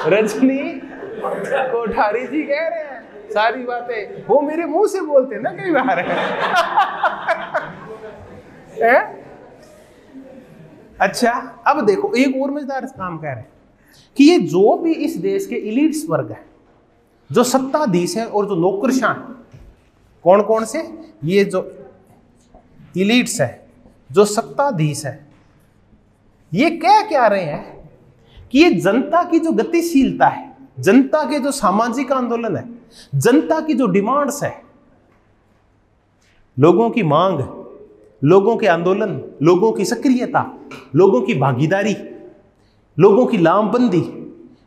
रजनी कोठारी जी कह रहे हैं सारी बातें, वो मेरे मुंह से बोलते हैं ना कई बार है? अच्छा, अब देखो एक और मजेदार काम कह रहे हैं कि ये जो भी इस देश के इलीट्स वर्ग है, जो सत्ताधीश है और जो नौकरशाह, कौन कौन से? ये जो इलीट्स है, जो सत्ताधीश है, ये कह क्या रहे हैं कि ये जनता की जो गतिशीलता है, जनता के जो सामाजिक आंदोलन है, जनता की जो डिमांड्स है, लोगों की मांग, लोगों के आंदोलन, लोगों की सक्रियता, लोगों की भागीदारी, लोगों की लामबंदी,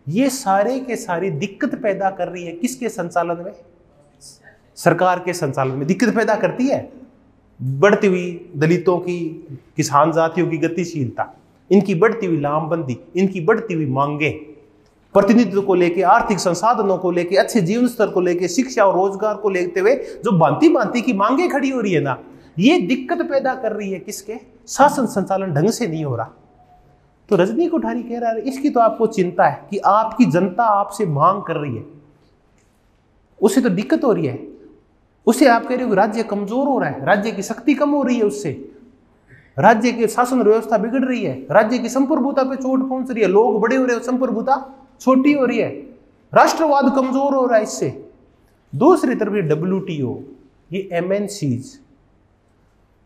ये सारे के सारी दिक्कत पैदा कर रही है किसके संचालन में? सरकार के संचालन में दिक्कत पैदा करती है। बढ़ती हुई दलितों की, किसान जातियों की गतिशीलता, इनकी बढ़ती हुई लामबंदी, इनकी बढ़ती हुई मांगे, प्रतिनिधित्व को लेके, आर्थिक संसाधनों को लेके, अच्छे जीवन स्तर को लेके, शिक्षा और रोजगार को लेते हुए जो भांति भांति की मांगे खड़ी हो रही है ना, ये दिक्कत पैदा कर रही है किसके? शासन संचालन ढंग से नहीं हो रहा। तो रजनी कोठारी कह रहा है इसकी तो आपको चिंता है कि आपकी जनता आपसे मांग कर रही है, उससे तो दिक्कत हो रही है, उससे आप कह रहे हो राज्य कमजोर हो रहा है, राज्य की शक्ति कम हो रही है, उससे राज्य की शासन व्यवस्था बिगड़ रही है, राज्य की संप्रभुता पे चोट पहुंच रही है, लोग बड़े हो रहे हो, संप्रभुता छोटी हो रही है, राष्ट्रवाद कमजोर हो रहा है इससे। दूसरी तरफ ये WTO, ये MNCs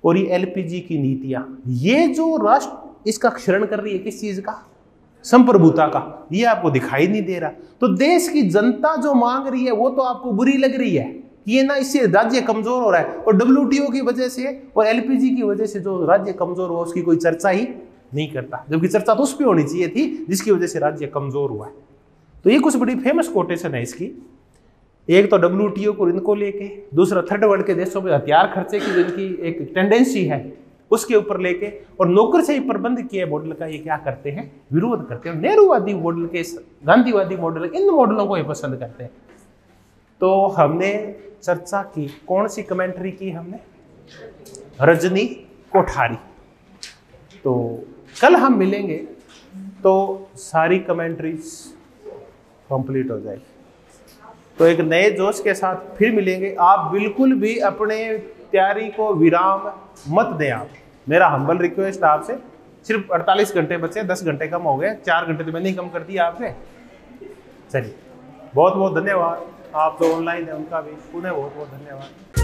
और ये LPG की नीतियां, ये जो राष्ट्र इसका क्षरण कर रही है किस चीज का, संप्रभुता का, ये आपको दिखाई नहीं दे रहा। तो देश की जनता जो मांग रही है वो तो आपको बुरी लग रही है कि ये ना इससे राज्य कमजोर हो रहा है, और WTO की वजह से और LPG की वजह से जो राज्य कमजोर हुआ उसकी कोई चर्चा ही नहीं करता, जबकि चर्चा तो उस पर होनी चाहिए थी जिसकी वजह से राज्य कमजोर हुआ है। तो ये कुछ बड़ी फेमस कोटेशन है इसकी। एक तो WTO को इनको लेके, दूसरा थर्ड वर्ल्ड के देशों में हथियार खर्चे की जिनकी एक टेंडेंसी है उसके ऊपर लेके, और नौकरशाही प्रबंध किए मॉडल का ये क्या करते हैं, विरोध करते हैं। नेहरूवादी मॉडल के, गांधीवादी मॉडल, इन मॉडलों को ये पसंद करते हैं। तो हमने चर्चा की, कौन सी कमेंट्री की हमने, रजनी कोठारी। तो कल हम मिलेंगे तो सारी कमेंट्रीज कंप्लीट हो जाएगी। तो एक नए जोश के साथ फिर मिलेंगे। आप बिल्कुल भी अपने तैयारी को विराम मत दें। आप, मेरा हम्बल रिक्वेस्ट आपसे, सिर्फ 48 घंटे बचे, 10 घंटे कम हो गए, 4 घंटे तो मैंने ही कम कर दिया आपसे। चलिए, बहुत बहुत धन्यवाद। आप जो ऑनलाइन है उनका भी पुनः बहुत बहुत धन्यवाद।